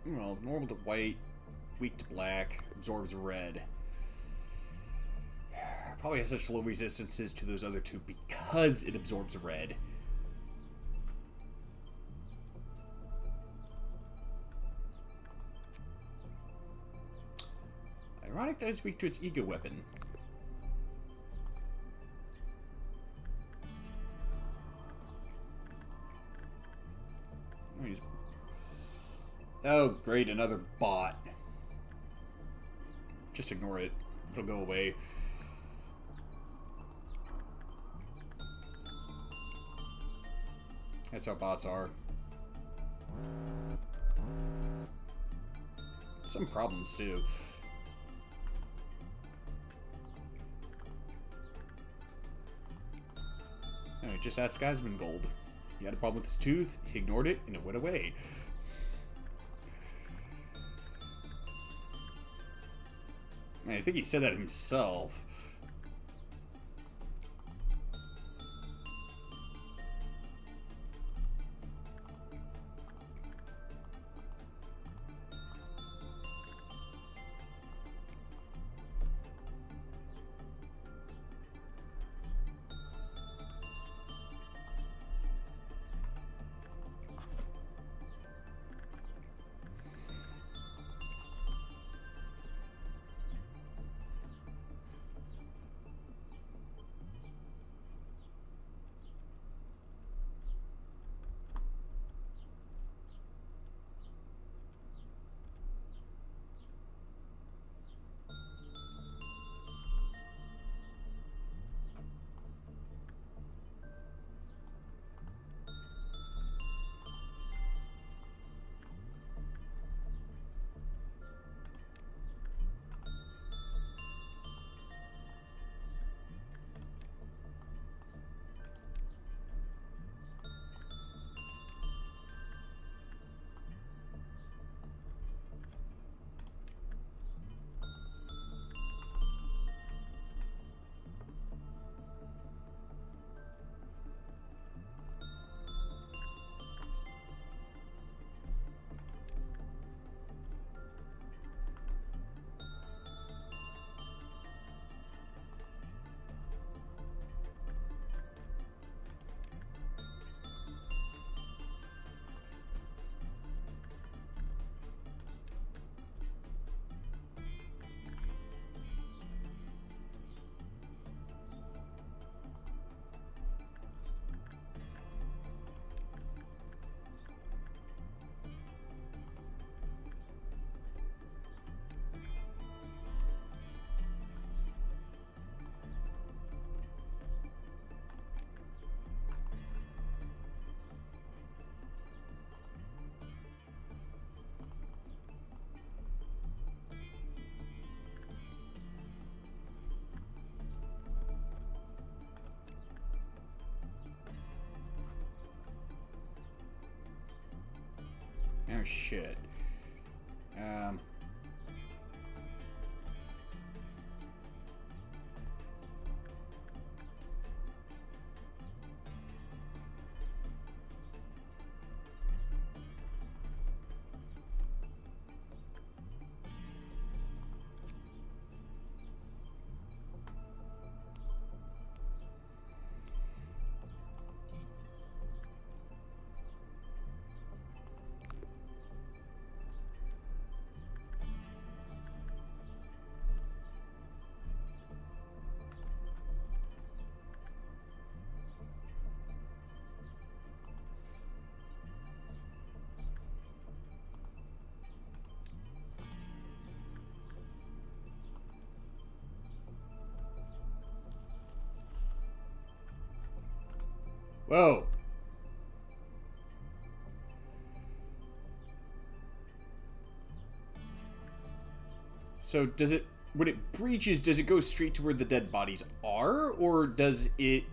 well, normal to white, weak to black, absorbs red. Probably has such low resistances to those other two because it absorbs red. Ironic that it's weak to its ego weapon. Oh, great, another bot. Just ignore it. It'll go away. That's how bots are. Some problems, too. Anyway, just ask Asmongold. Gold. He had a problem with his tooth, he ignored it, and it went away. I think he said that himself. Oh, shit. Whoa. So does it, when it breaches, does it go straight to where the dead bodies are, or does it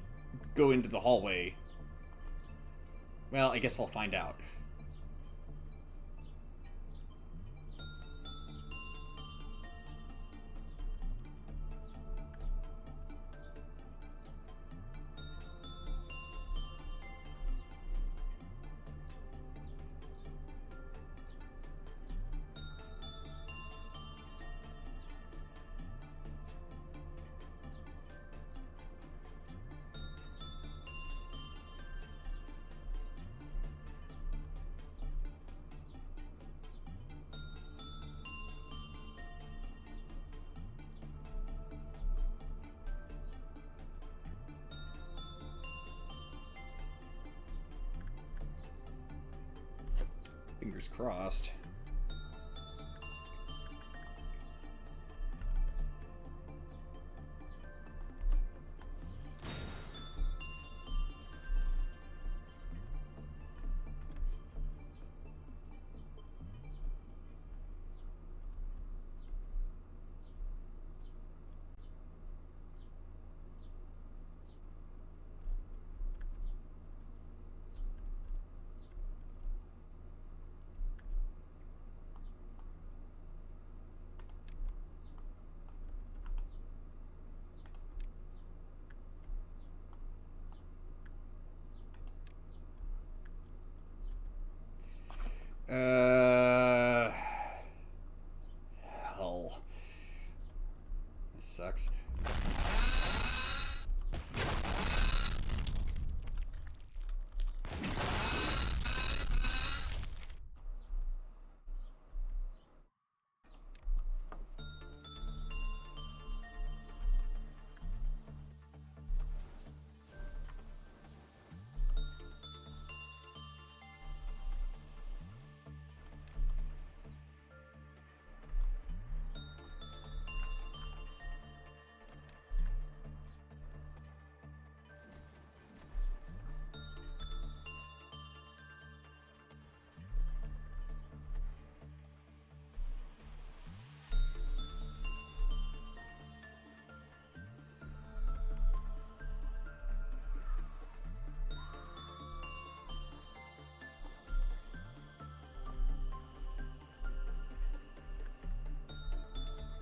go into the hallway? Well, I guess I'll find out. Fingers crossed. Hell. This sucks.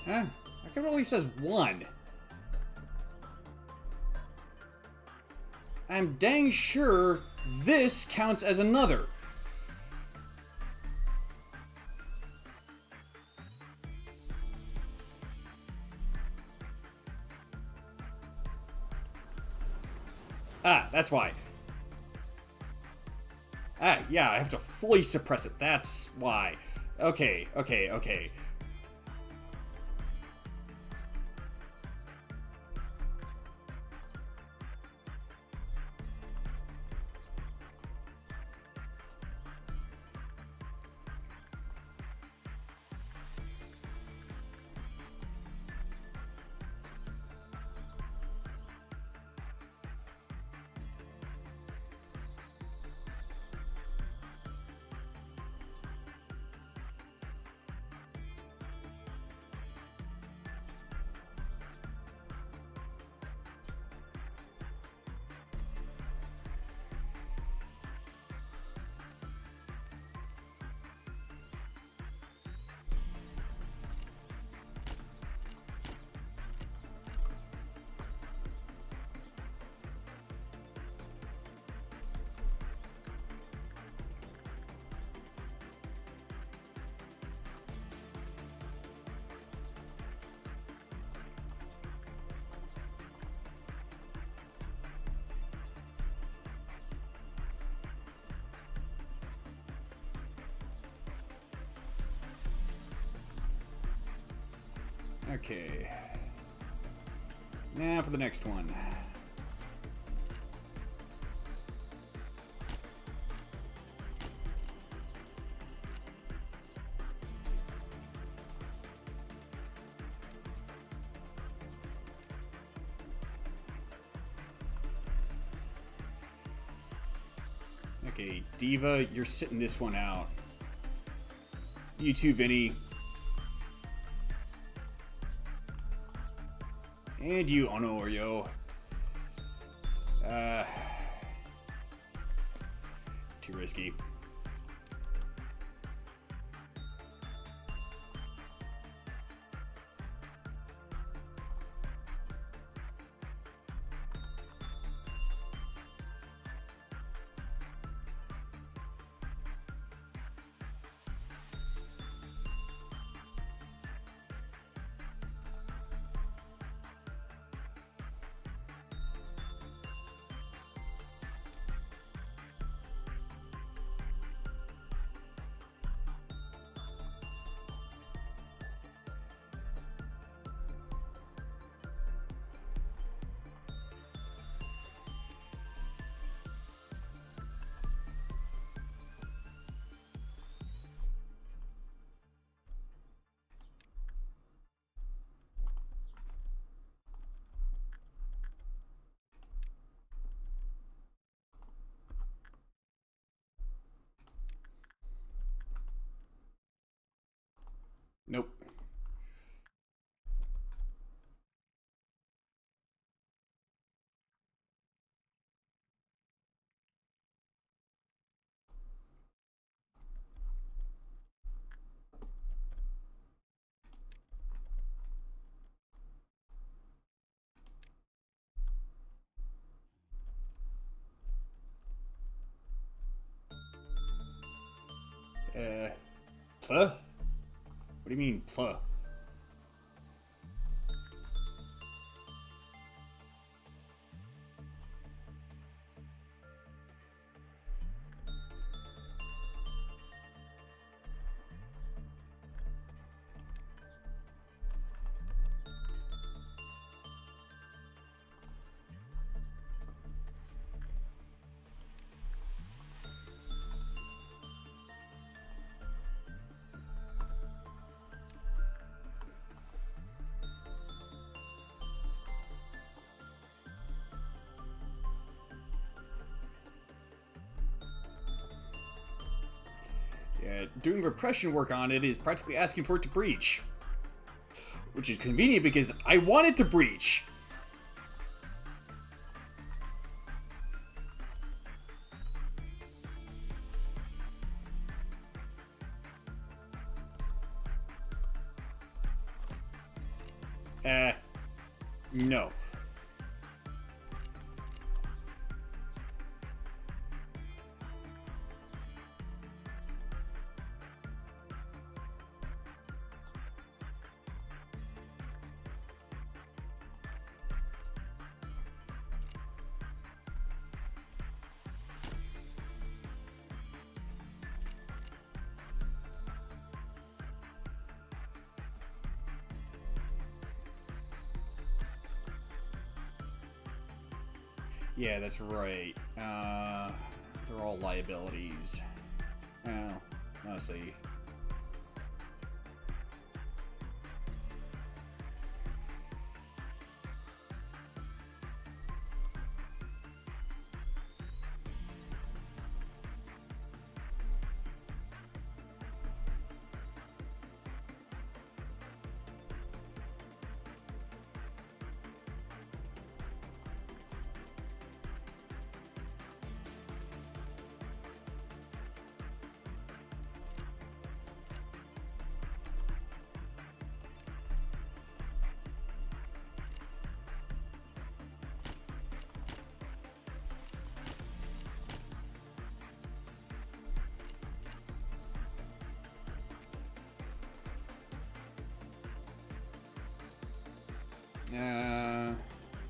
Huh? I can only says one. I'm dang sure this counts as another. Ah, that's why. Ah, yeah, I have to fully suppress it. That's why. Okay. Okay. Now for the next one. Okay, Diva, you're sitting this one out. You too, Vinny. And you, Honorio. Too risky. Nope. Pluh? What do you mean, pluh? Yeah, doing repression work on it is practically asking for it to breach. Which is convenient because I want it to breach. No. Yeah, that's right. They're all liabilities. Well, mostly.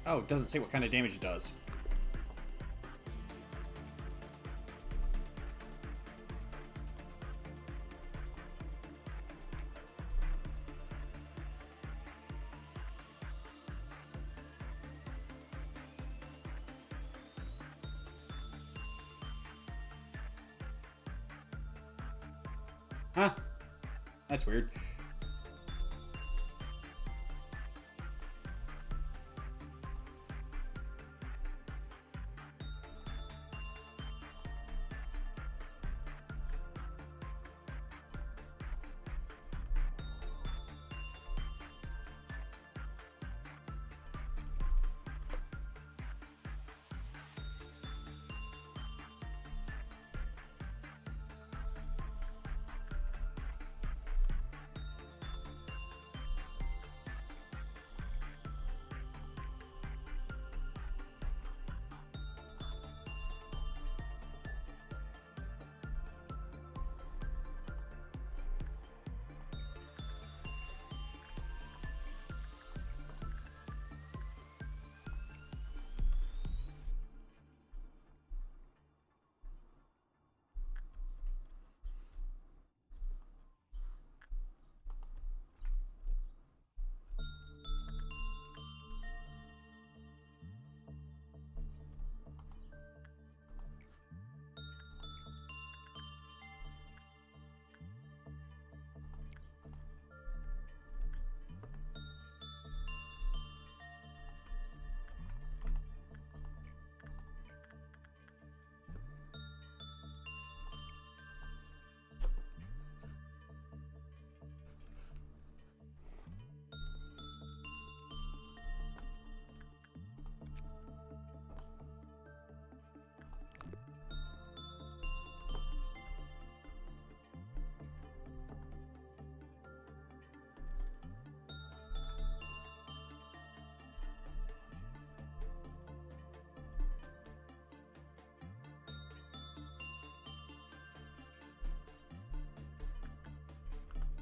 Oh, it doesn't say what kind of damage it does. Huh? That's weird.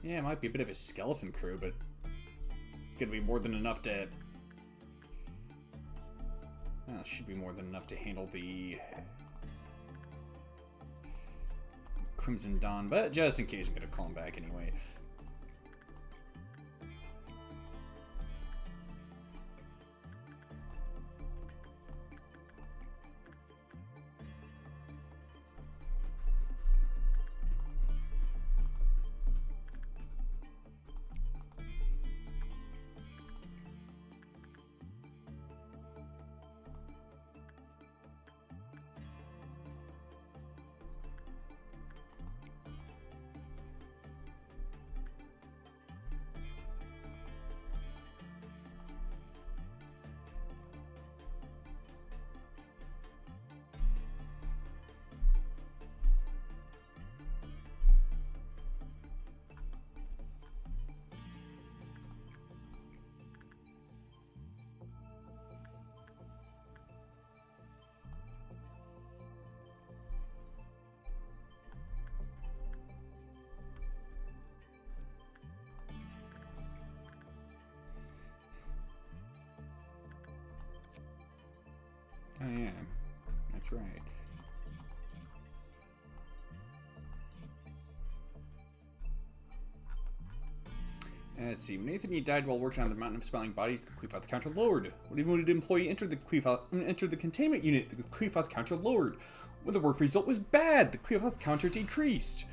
Yeah, it might be a bit of a skeleton crew, but gonna be more than enough to... Well, should be more than enough to handle the Crimson Dawn, but just in case, I'm gonna call him back anyway. Oh yeah, that's right. Let's see. When Anthony died while working on the Mountain of Smiling Bodies, the Qliphot's counter lowered. When a wounded employee entered the containment unit, the Qliphot's counter lowered. When the work result was bad, the Qliphot's counter decreased.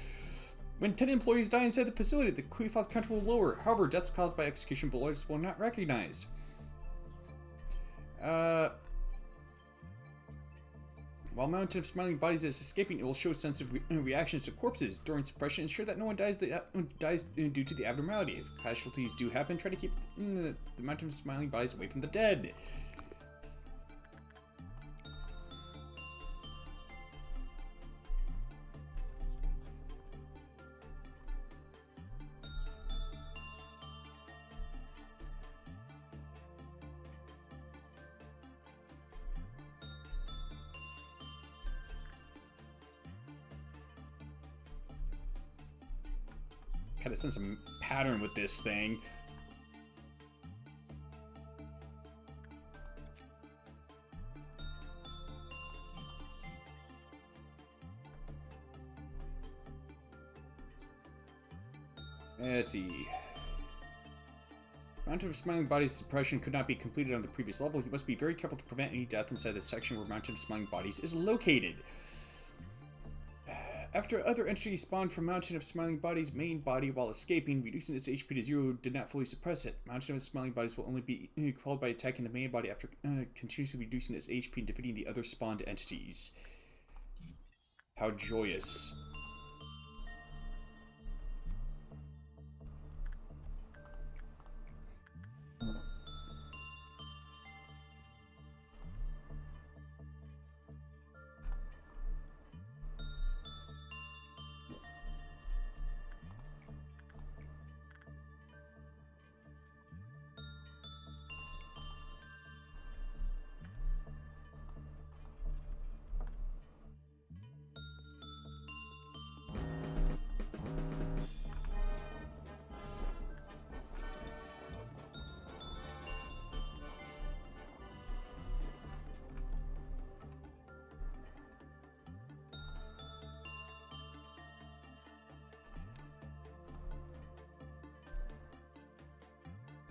When 10 employees die inside the facility, the Qliphot's counter will lower. However, deaths caused by execution bullets will not recognized. While Mountain of Smiling Bodies is escaping, it will show sensitive reactions to corpses. During suppression, ensure that no one dies due to the abnormality. If casualties do happen, try to keep the Mountain of Smiling Bodies away from the dead. Kind of sense a pattern with this thing. Let's see. Mountain of Smiling Bodies suppression could not be completed on the previous level. You must be very careful to prevent any death inside the section where Mountain of Smiling Bodies is located. After other entities spawned from Mountain of Smiling Bodies' main body while escaping, reducing its HP to 0 did not fully suppress it. Mountain of Smiling Bodies will only be quelled by attacking the main body after continuously reducing its HP and defeating the other spawned entities. How joyous.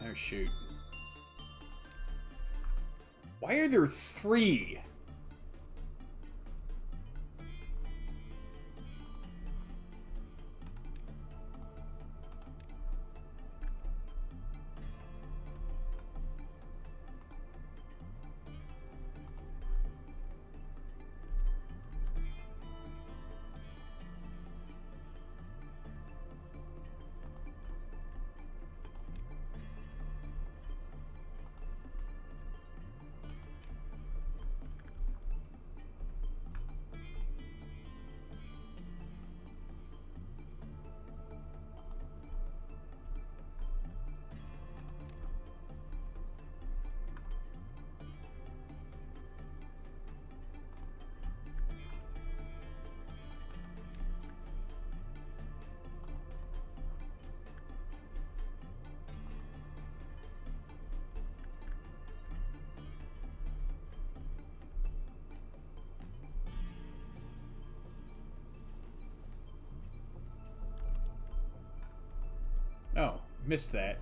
Oh, shoot. Why are there 3? Missed that.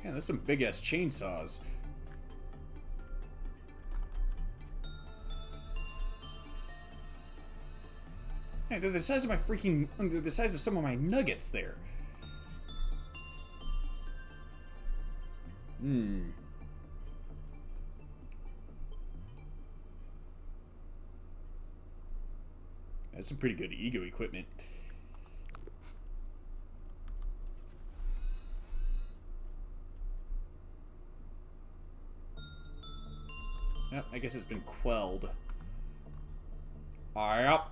Yeah, there's some big-ass chainsaws. Hey, they're the size of my freaking... They're the size of some of my nuggets there. That's some pretty good ego equipment. Yep, I guess it's been quelled. Yep.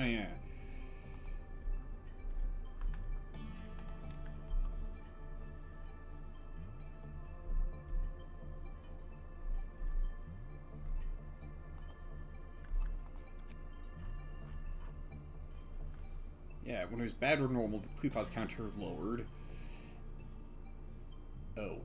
Oh, yeah. Yeah, when it was bad or normal, the clue file counter lowered. Oh.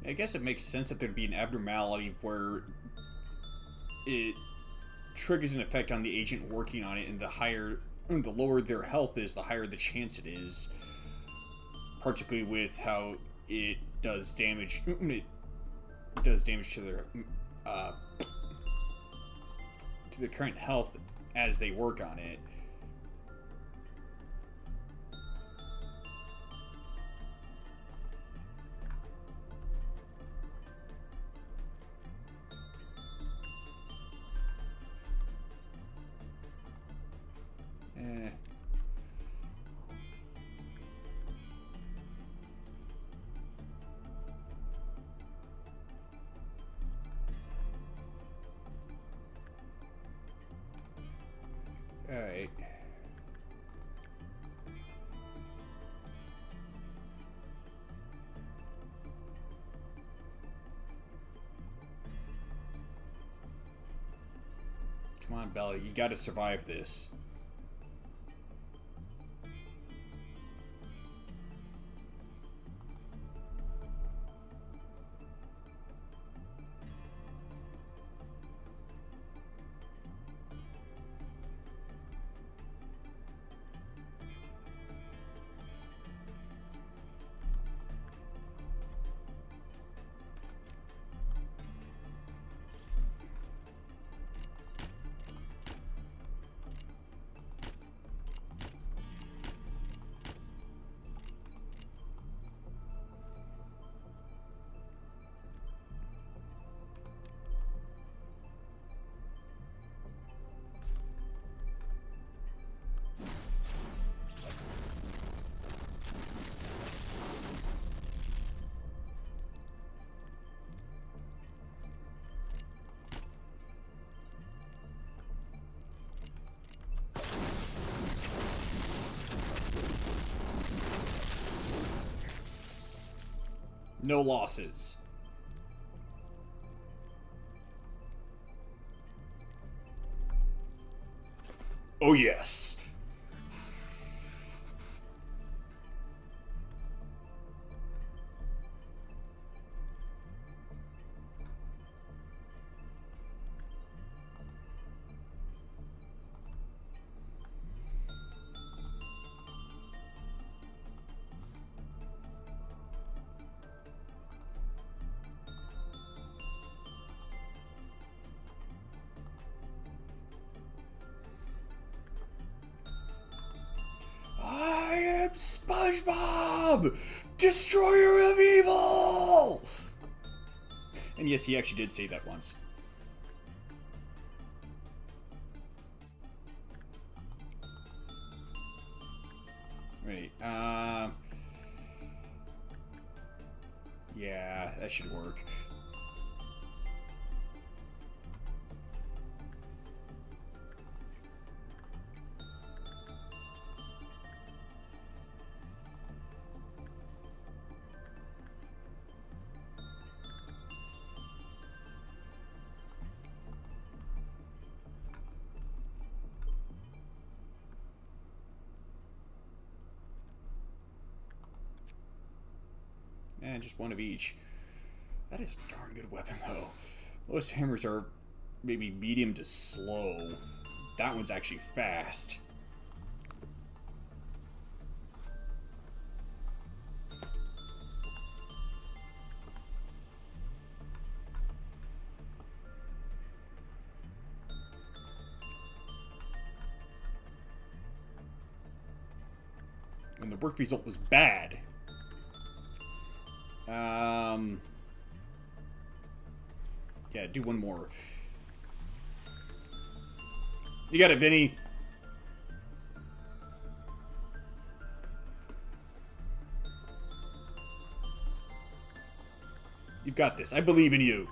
I guess it makes sense that there'd be an abnormality where it triggers an effect on the agent working on it, and the lower their health is, the higher the chance it is. Particularly with how it does damage. It does damage to their current health as they work on it. Alright. Come on, Bella, you gotta survive this. No losses. Oh yes. SpongeBob! Destroyer of evil! And yes, he actually did say that once. Right, yeah, that should work. And just one of each. That is a darn good weapon, though. Most hammers are maybe medium to slow. That one's actually fast. And the work result was bad. Yeah, do one more. You got it, Vinny. You've got this. I believe in you.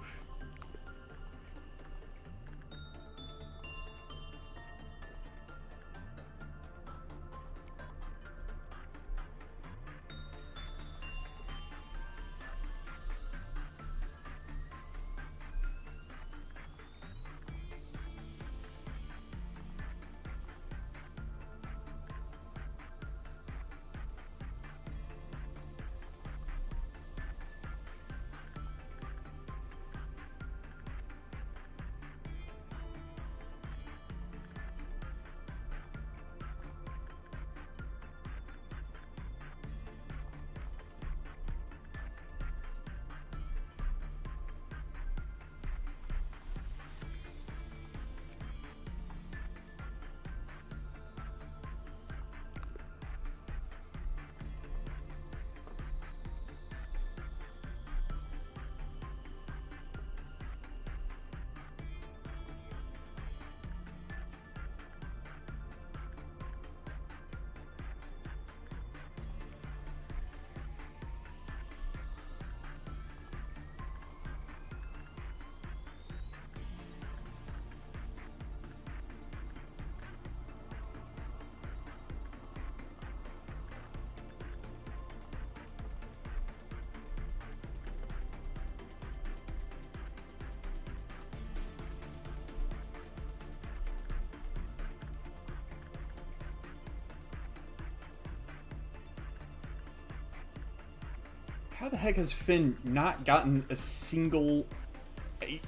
How the heck has Finn not gotten a single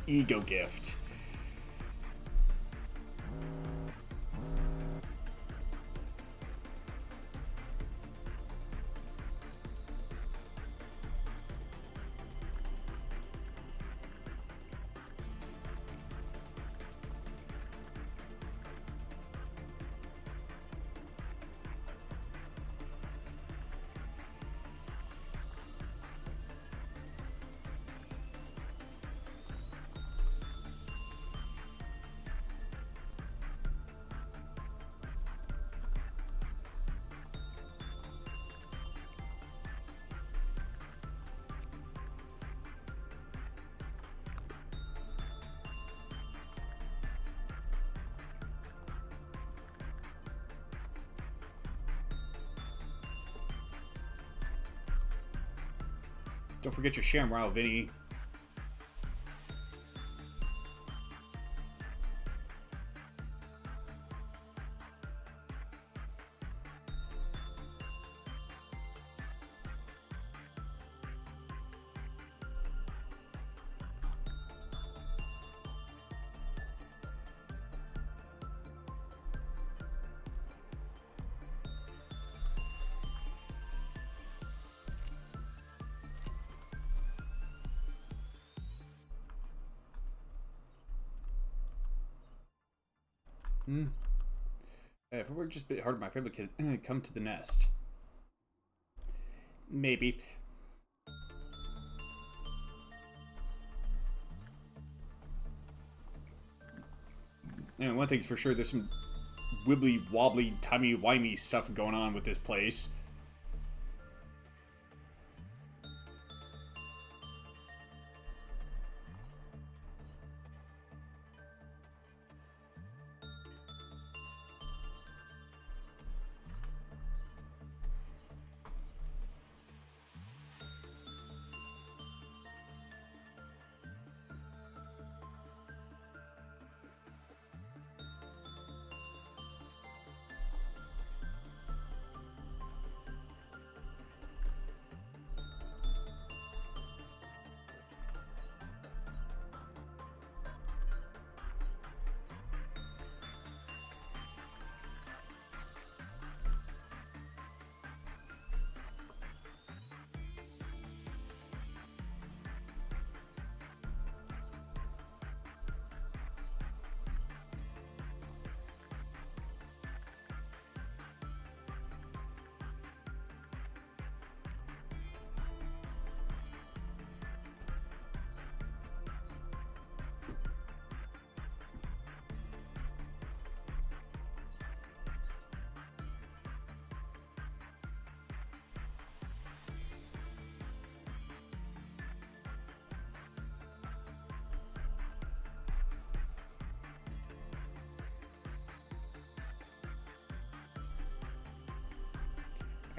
ego gift? Don't forget your Shamrow, Vinny. If it were just a bit harder, my family could come to the nest. Maybe. And one thing's for sure, there's some wibbly wobbly, timey wimey stuff going on with this place.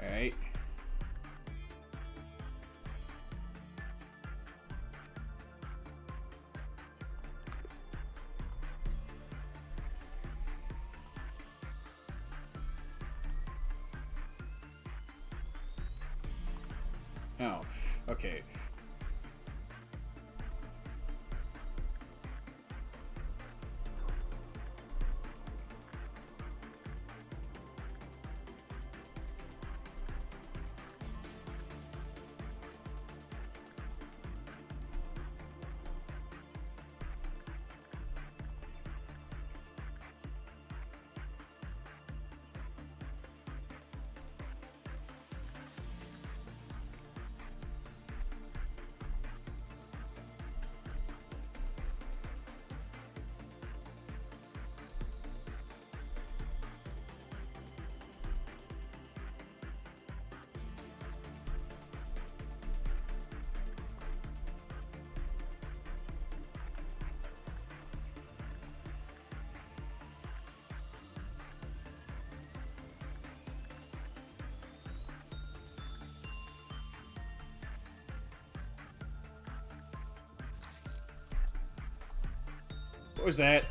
Alright. Oh, okay. What was that?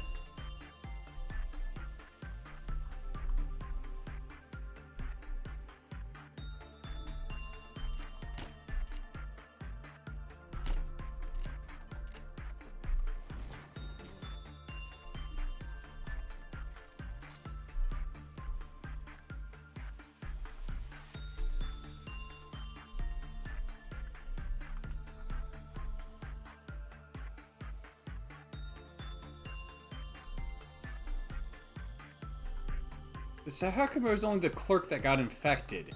So how come it was only the clerk that got infected?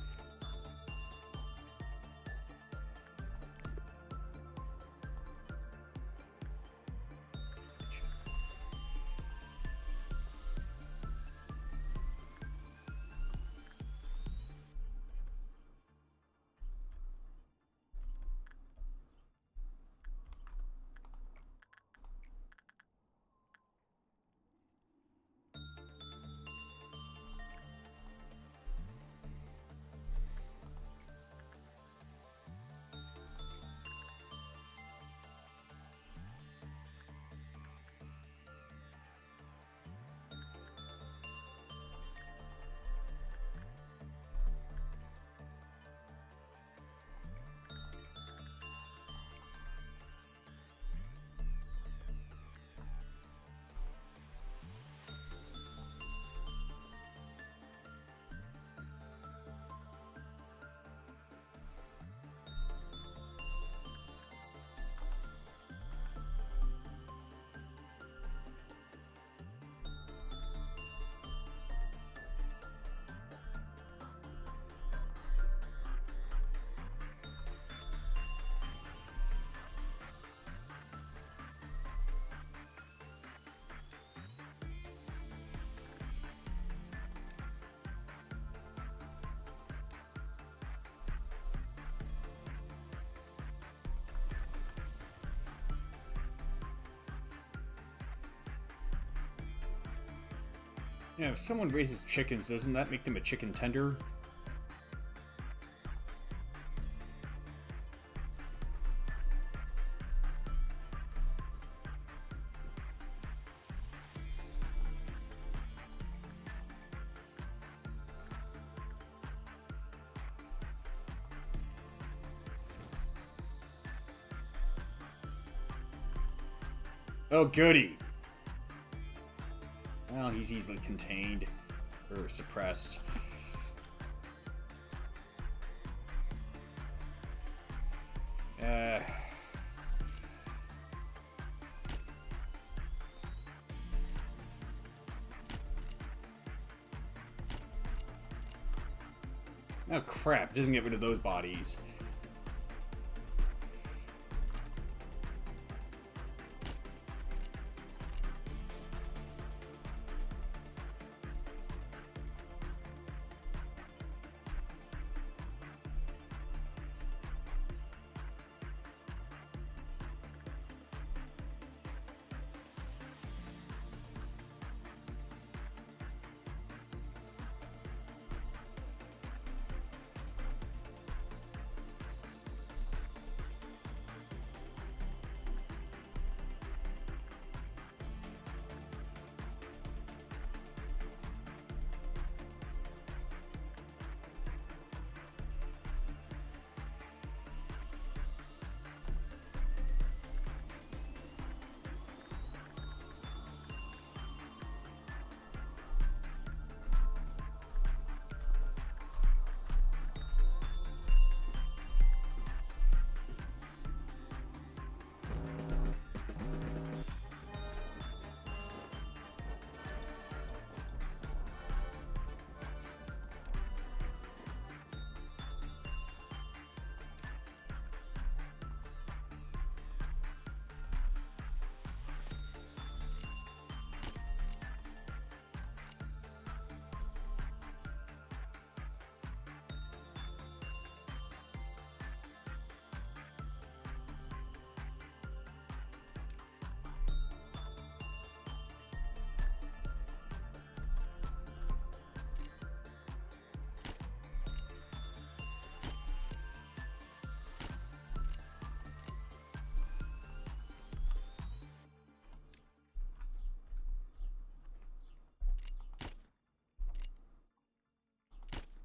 Yeah, if someone raises chickens, doesn't that make them a chicken tender? Oh, goody. Well, he's easily contained. Or suppressed. Oh, crap. It doesn't get rid of those bodies.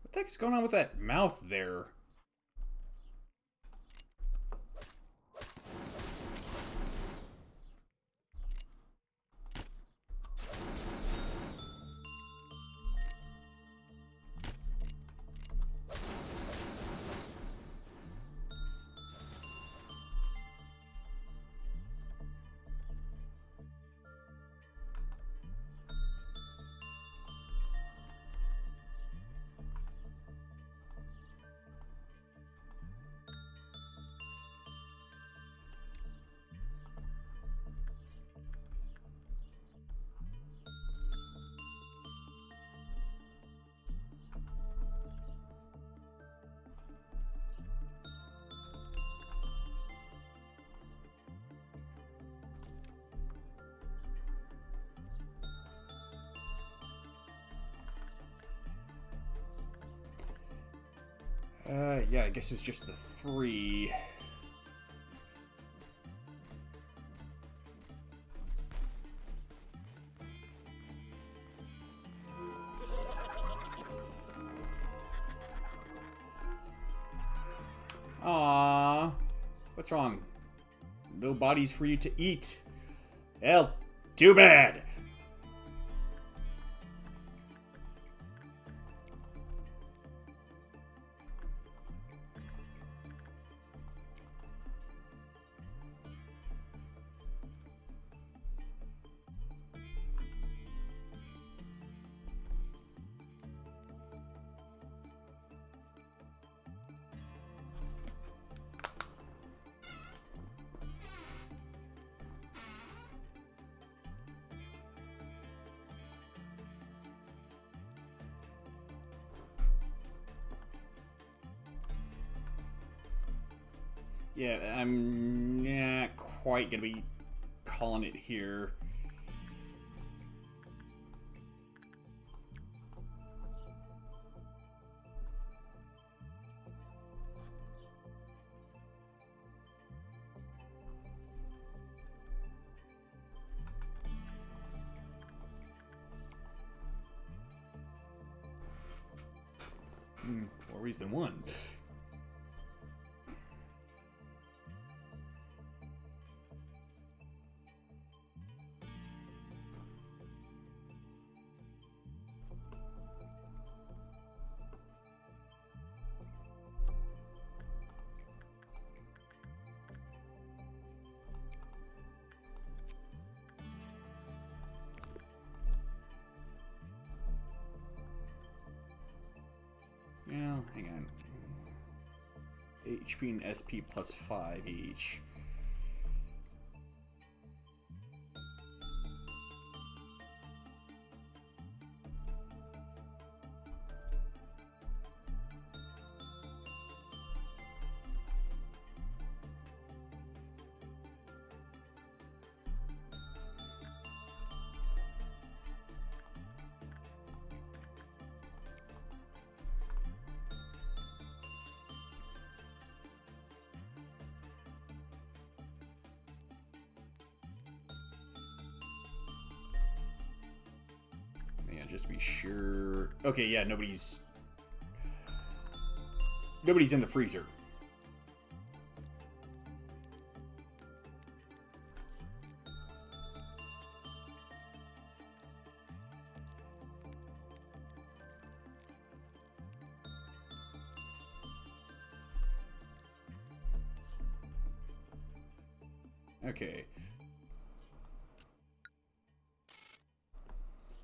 What the heck's going on with that mouth there? Yeah, I guess it was just the 3. Aww. What's wrong? No bodies for you to eat. Well, too bad. Yeah, I'm not quite gonna be calling it here. More ways than one. Well, hang on. HP and SP plus 5 each. Just be sure. Okay, yeah, nobody's in the freezer. Okay.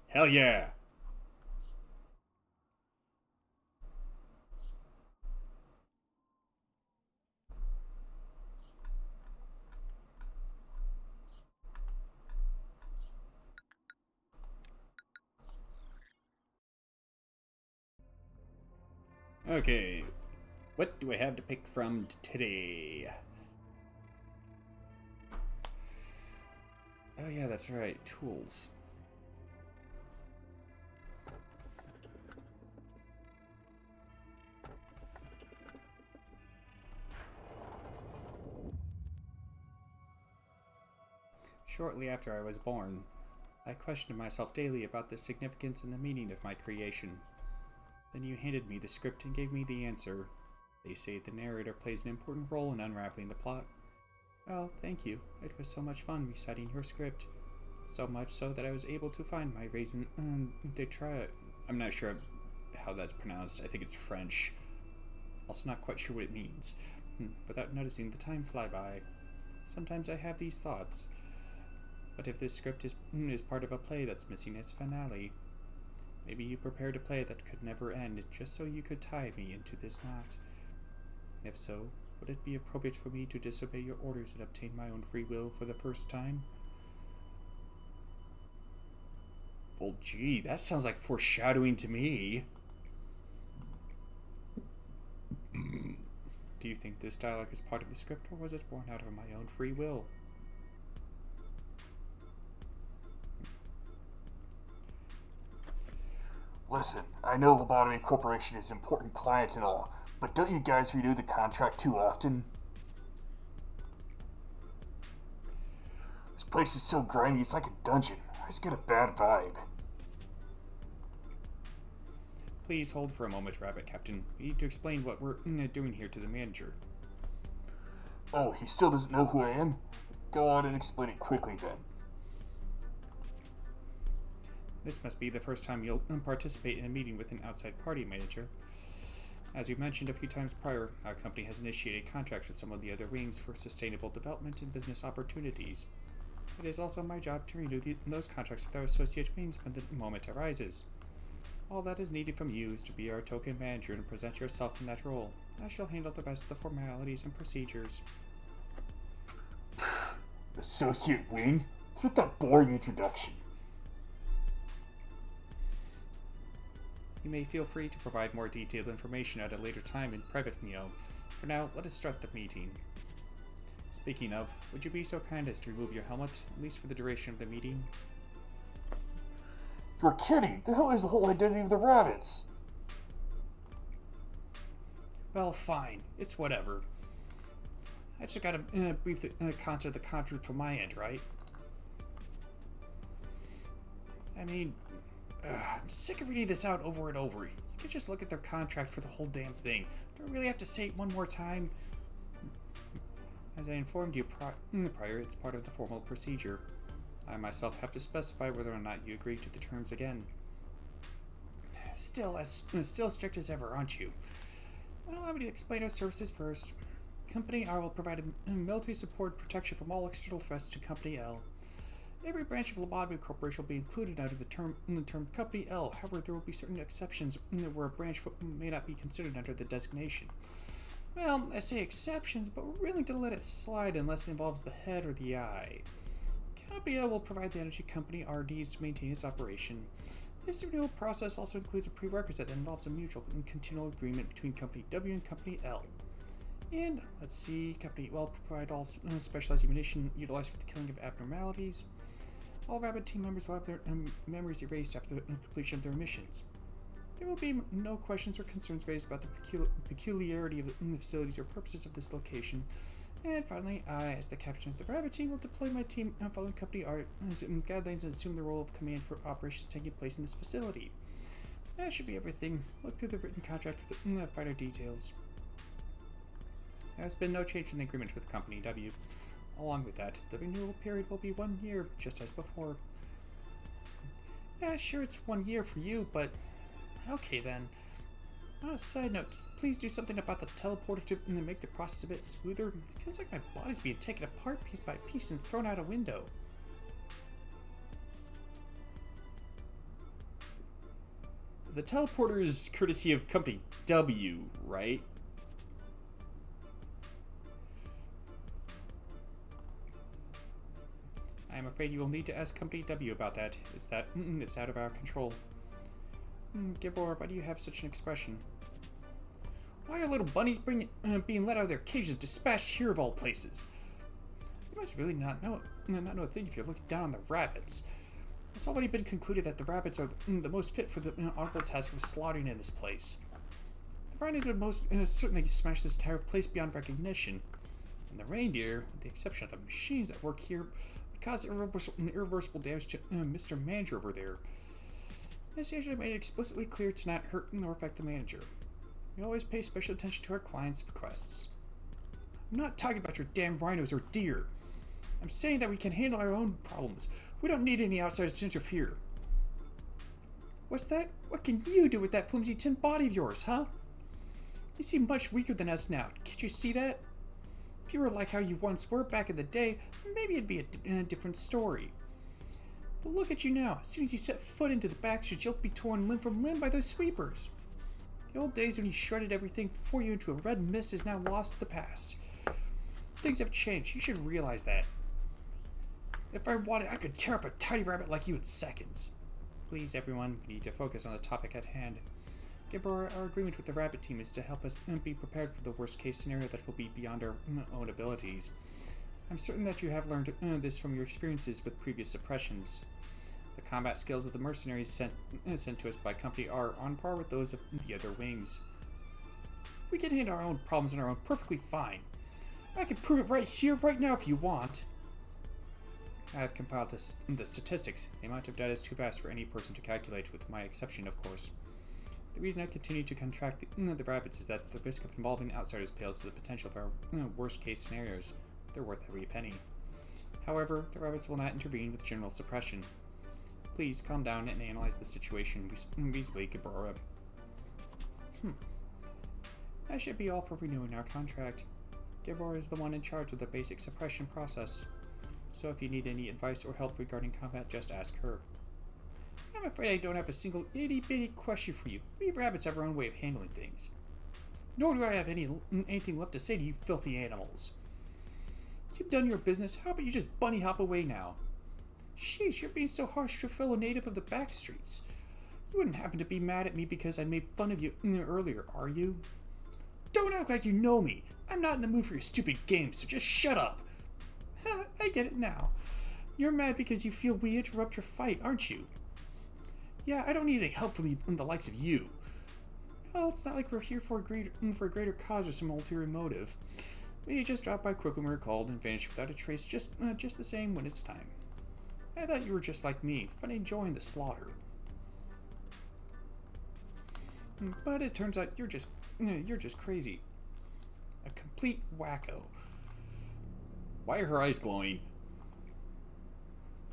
Hell yeah. Okay, what do I have to pick from today? Oh yeah, that's right, tools. Shortly after I was born, I questioned myself daily about the significance and the meaning of my creation. Then you handed me the script and gave me the answer. They say the narrator plays an important role in unraveling the plot. Well, thank you. It was so much fun reciting your script. So much so that I was able to find my reason. I'm not sure how that's pronounced. I think it's French. Also not quite sure what it means. Without noticing the time fly by. Sometimes I have these thoughts. What if this script is part of a play that's missing its finale? Maybe you prepared a play that could never end just so you could tie me into this knot. If so, would it be appropriate for me to disobey your orders and obtain my own free will for the first time? Well, gee, that sounds like foreshadowing to me. Do you think this dialogue is part of the script, or was it born out of my own free will? Listen, I know Lobotomy Corporation is an important client and all, But don't you guys renew the contract too often? This place is so grimy, it's like a dungeon. I just get a bad vibe. Please hold for a moment, Rabbit Captain. We need to explain what we're doing here to the manager. Oh, he still doesn't know who I am? Go on and explain it quickly then. This must be the first time you'll participate in a meeting with an outside party, Manager. As we mentioned a few times prior, our company has initiated contracts with some of the other wings for sustainable development and business opportunities. It is also my job to renew those contracts with our associate wings when the moment arises. All that is needed from you is to be our token manager and present yourself in that role. I shall handle the rest of the formalities and procedures. Associate wing? What's that boring introduction? You may feel free to provide more detailed information at a later time in private, Mio. For now, let us start the meeting. Speaking of, would you be so kind as to remove your helmet, at least for the duration of the meeting? You're kidding! The hell is the whole identity of the rabbits? Well, fine. It's whatever. I just gotta brief the content of the contract from my end, right? I mean, I'm sick of reading this out over and over. You could just look at their contract for the whole damn thing. Do I really have to say it one more time? As I informed you prior, it's part of the formal procedure. I myself have to specify whether or not you agree to the terms again. Still strict as ever, aren't you? Well, allow me to explain our services first. Company R will provide military support and protection from all external threats to Company L. Every branch of Lobotomy Corporation will be included under the term Company L. However, there will be certain exceptions where a branch may not be considered under the designation. Well, I say exceptions, but we're willing to let it slide unless it involves the head or the eye. Company L will provide the energy Company R needs to maintain its operation. This renewal process also includes a prerequisite that involves a mutual and continual agreement between Company W and Company L. And, let's see, Company L will provide all specialized ammunition utilized for the killing of abnormalities. All Rabbit team members will have their memories erased after the completion of their missions. There will be no questions or concerns raised about the peculiarity of the facilities or purposes of this location. And finally, I, as the captain of the Rabbit team, will deploy my team following Company R guidelines and assume the role of command for operations taking place in this facility. That should be everything. Look through the written contract for the finer details. There has been no change in the agreement with Company W. Along with that, the renewal period will be 1 year, just as before. Yeah, sure, it's 1 year for you, but... Okay, then. On a side note, can you please do something about the teleporter to make the process a bit smoother? It feels like my body's being taken apart piece by piece and thrown out a window. The teleporter is courtesy of Company W, right? I am afraid you will need to ask Company W about that. It's out of our control. Gibor, why do you have such an expression? Why are little bunnies being let out of their cages and dispatched here of all places? You must really not know a thing if you're looking down on the rabbits. It's already been concluded that the rabbits are the most fit for the honorable task of slaughtering in this place. The rhinos would most certainly smash this entire place beyond recognition. And the reindeer, with the exception of the machines that work here, would cause irreversible damage to Mr. Manager over there. This usually made it explicitly clear to not hurt nor affect the manager. We always pay special attention to our clients' requests. I'm not talking about your damn rhinos or deer. I'm saying that we can handle our own problems. We don't need any outsiders to interfere. What's that? What can you do with that flimsy tin body of yours, huh? You seem much weaker than us now. Can't you see that? If you were like how you once were back in the day, maybe it'd be a different story. But look at you now. As soon as you set foot into the backstreets, you'll be torn limb from limb by those sweepers. The old days when you shredded everything before you into a red mist is now lost to the past. Things have changed. You should realize that. If I wanted, I could tear up a tiny rabbit like you in seconds. Please, everyone, we need to focus on the topic at hand. Gibor, our agreement with the Rabbit team is to help us be prepared for the worst-case scenario that will be beyond our own abilities. I'm certain that you have learned this from your experiences with previous suppressions. The combat skills of the mercenaries sent to us by Company R are on par with those of the other wings. We can handle our own problems on our own perfectly fine. I can prove it right here, right now, if you want. I have compiled the statistics. The amount of data is too vast for any person to calculate, with my exception, of course. The reason I continue to contract the rabbits is that the risk of involving outsiders pales to the potential of our worst-case scenarios. They're worth every penny. However, the rabbits will not intervene with general suppression. Please calm down and analyze the situation reasonably, Gabrora. That should be all for renewing our contract. Gabrora is the one in charge of the basic suppression process. So if you need any advice or help regarding combat, just ask her. I'm afraid I don't have a single itty-bitty question for you. We rabbits have our own way of handling things. Nor do I have anything left to say to you filthy animals. You've done your business, how about you just bunny hop away now? Sheesh, you're being so harsh to a fellow native of the back streets. You wouldn't happen to be mad at me because I made fun of you earlier, are you? Don't act like you know me. I'm not in the mood for your stupid games, so just shut up. I get it now. You're mad because you feel we interrupt your fight, aren't you? Yeah, I don't need any help from you, the likes of you. Well, it's not like we're here for a greater cause or some ulterior motive. We just dropped by quick when we were called and vanished without a trace, just the same when it's time. I thought you were just like me, fun enjoying the slaughter. But it turns out you're just crazy. A complete wacko. Why are her eyes glowing?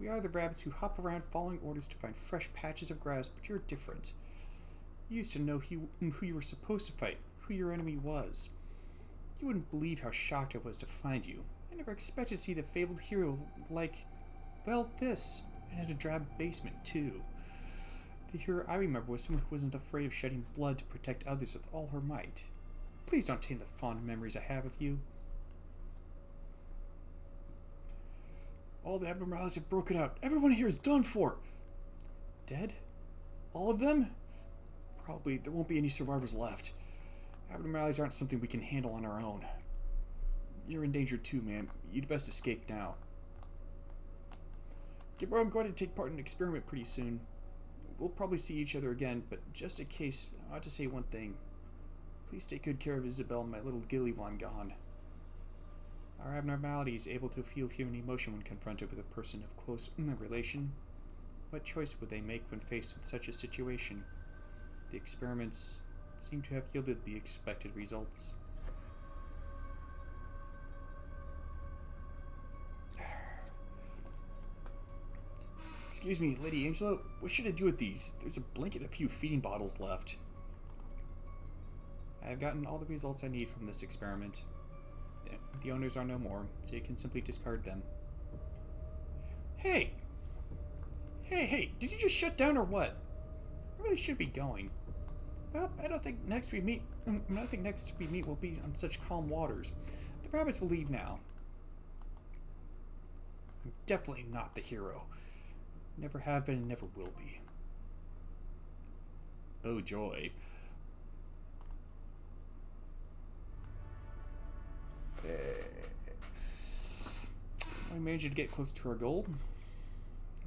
We are the rabbits who hop around following orders to find fresh patches of grass, but you're different. You used to know who you were supposed to fight, who your enemy was. You wouldn't believe how shocked I was to find you. I never expected to see the fabled hero like, well, this, and in a drab basement, too. The hero I remember was someone who wasn't afraid of shedding blood to protect others with all her might. Please don't taint the fond memories I have of you. All the abnormalities have broken out. Everyone here is done for. Dead? All of them? Probably there won't be any survivors left. Abnormalities aren't something we can handle on our own. You're in danger too, man. You'd best escape now. Gabriel, I'm going to take part in an experiment pretty soon. We'll probably see each other again, but just in case, I ought to say one thing. Please take good care of Isabel and my little Gilly while I'm gone. Our abnormality is able to feel human emotion when confronted with a person of close relation. What choice would they make when faced with such a situation? The experiments seem to have yielded the expected results. Excuse me, Lady Angela, what should I do with these? There's a blanket and a few feeding bottles left. I have gotten all the results I need from this experiment. The owners are no more, so you can simply discard them. Hey! Hey, did you just shut down or what? I really should be going. Well, I don't think next we meet will be on such calm waters. The rabbits will leave now. I'm definitely not the hero. Never have been and never will be. Oh joy. I managed to get close to our goal.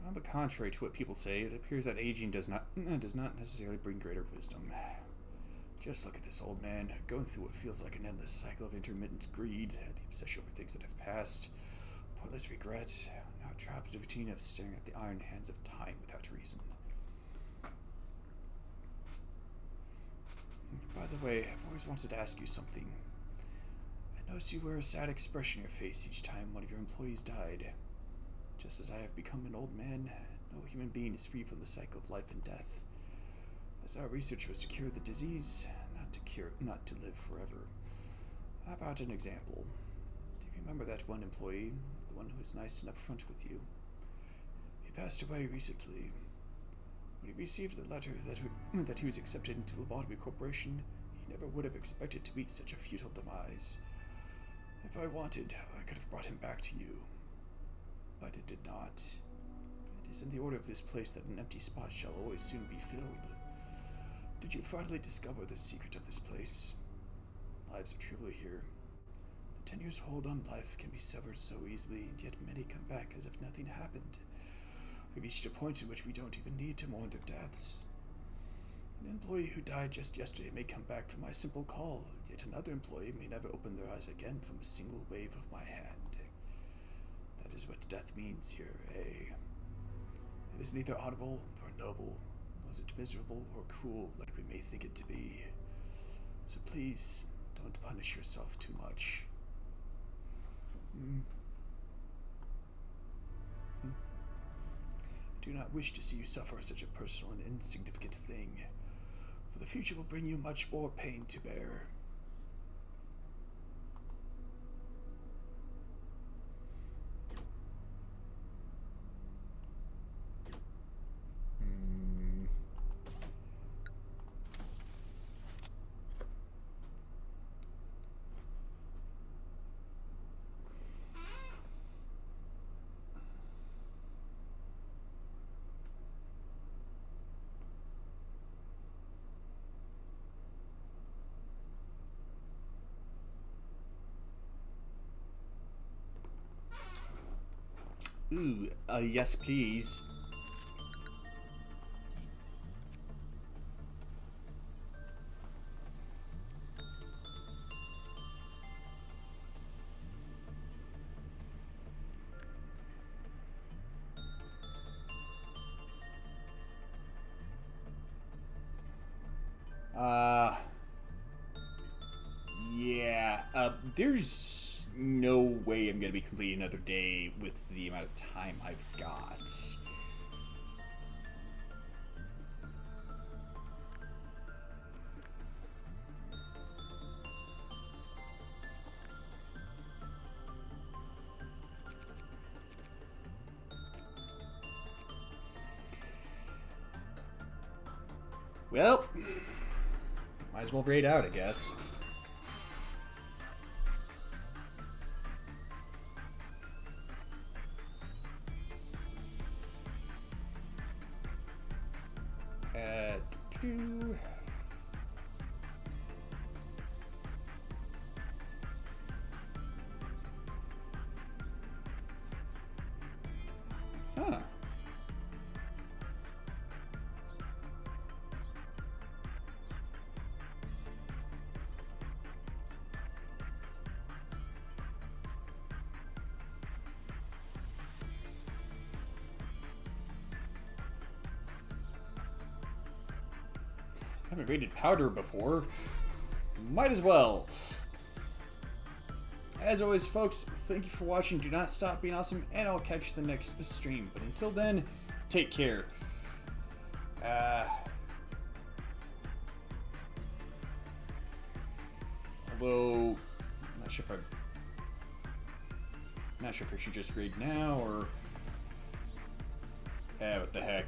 On the contrary to what people say, it appears that aging does not necessarily bring greater wisdom. Just look at this old man, going through what feels like an endless cycle of intermittent greed, the obsession over things that have passed, pointless regret, now trapped in a routine of staring at the iron hands of time without reason. By the way, I've always wanted to ask you something. I notice you wear a sad expression on your face each time one of your employees died. Just as I have become an old man, no human being is free from the cycle of life and death. As our research was to cure the disease, not to live forever. How about an example? Do you remember that one employee, the one who was nice and upfront with you? He passed away recently. When he received the letter that he was accepted into Lobotomy Corporation, he never would have expected to meet such a futile demise. If I wanted, I could have brought him back to you. But it did not. It is in the order of this place that an empty spot shall always soon be filled. Did you finally discover the secret of this place? Lives are trivial here. The tenuous hold on life can be severed so easily, and yet many come back as if nothing happened. We reached a point in which we don't even need to mourn their deaths. In employee who died just yesterday may come back from my simple call, yet another employee may never open their eyes again from a single wave of my hand. That is what death means here, eh? It is neither honorable nor noble, nor is it miserable or cruel like we may think it to be. So please, don't punish yourself too much. I do not wish to see you suffer such a personal and insignificant thing, for the future will bring you much more pain to bear. Ooh, yes please. Yeah, there's no way I'm gonna be completing another day with the amount of time I've got. Well, might as well raid out, I guess. Huh. I haven't raided powder before. Might as well. As always, folks, thank you for watching. Do not stop being awesome, and I'll catch you the next stream. But until then, take care. Although, I'm not sure if I should just raid now or what the heck.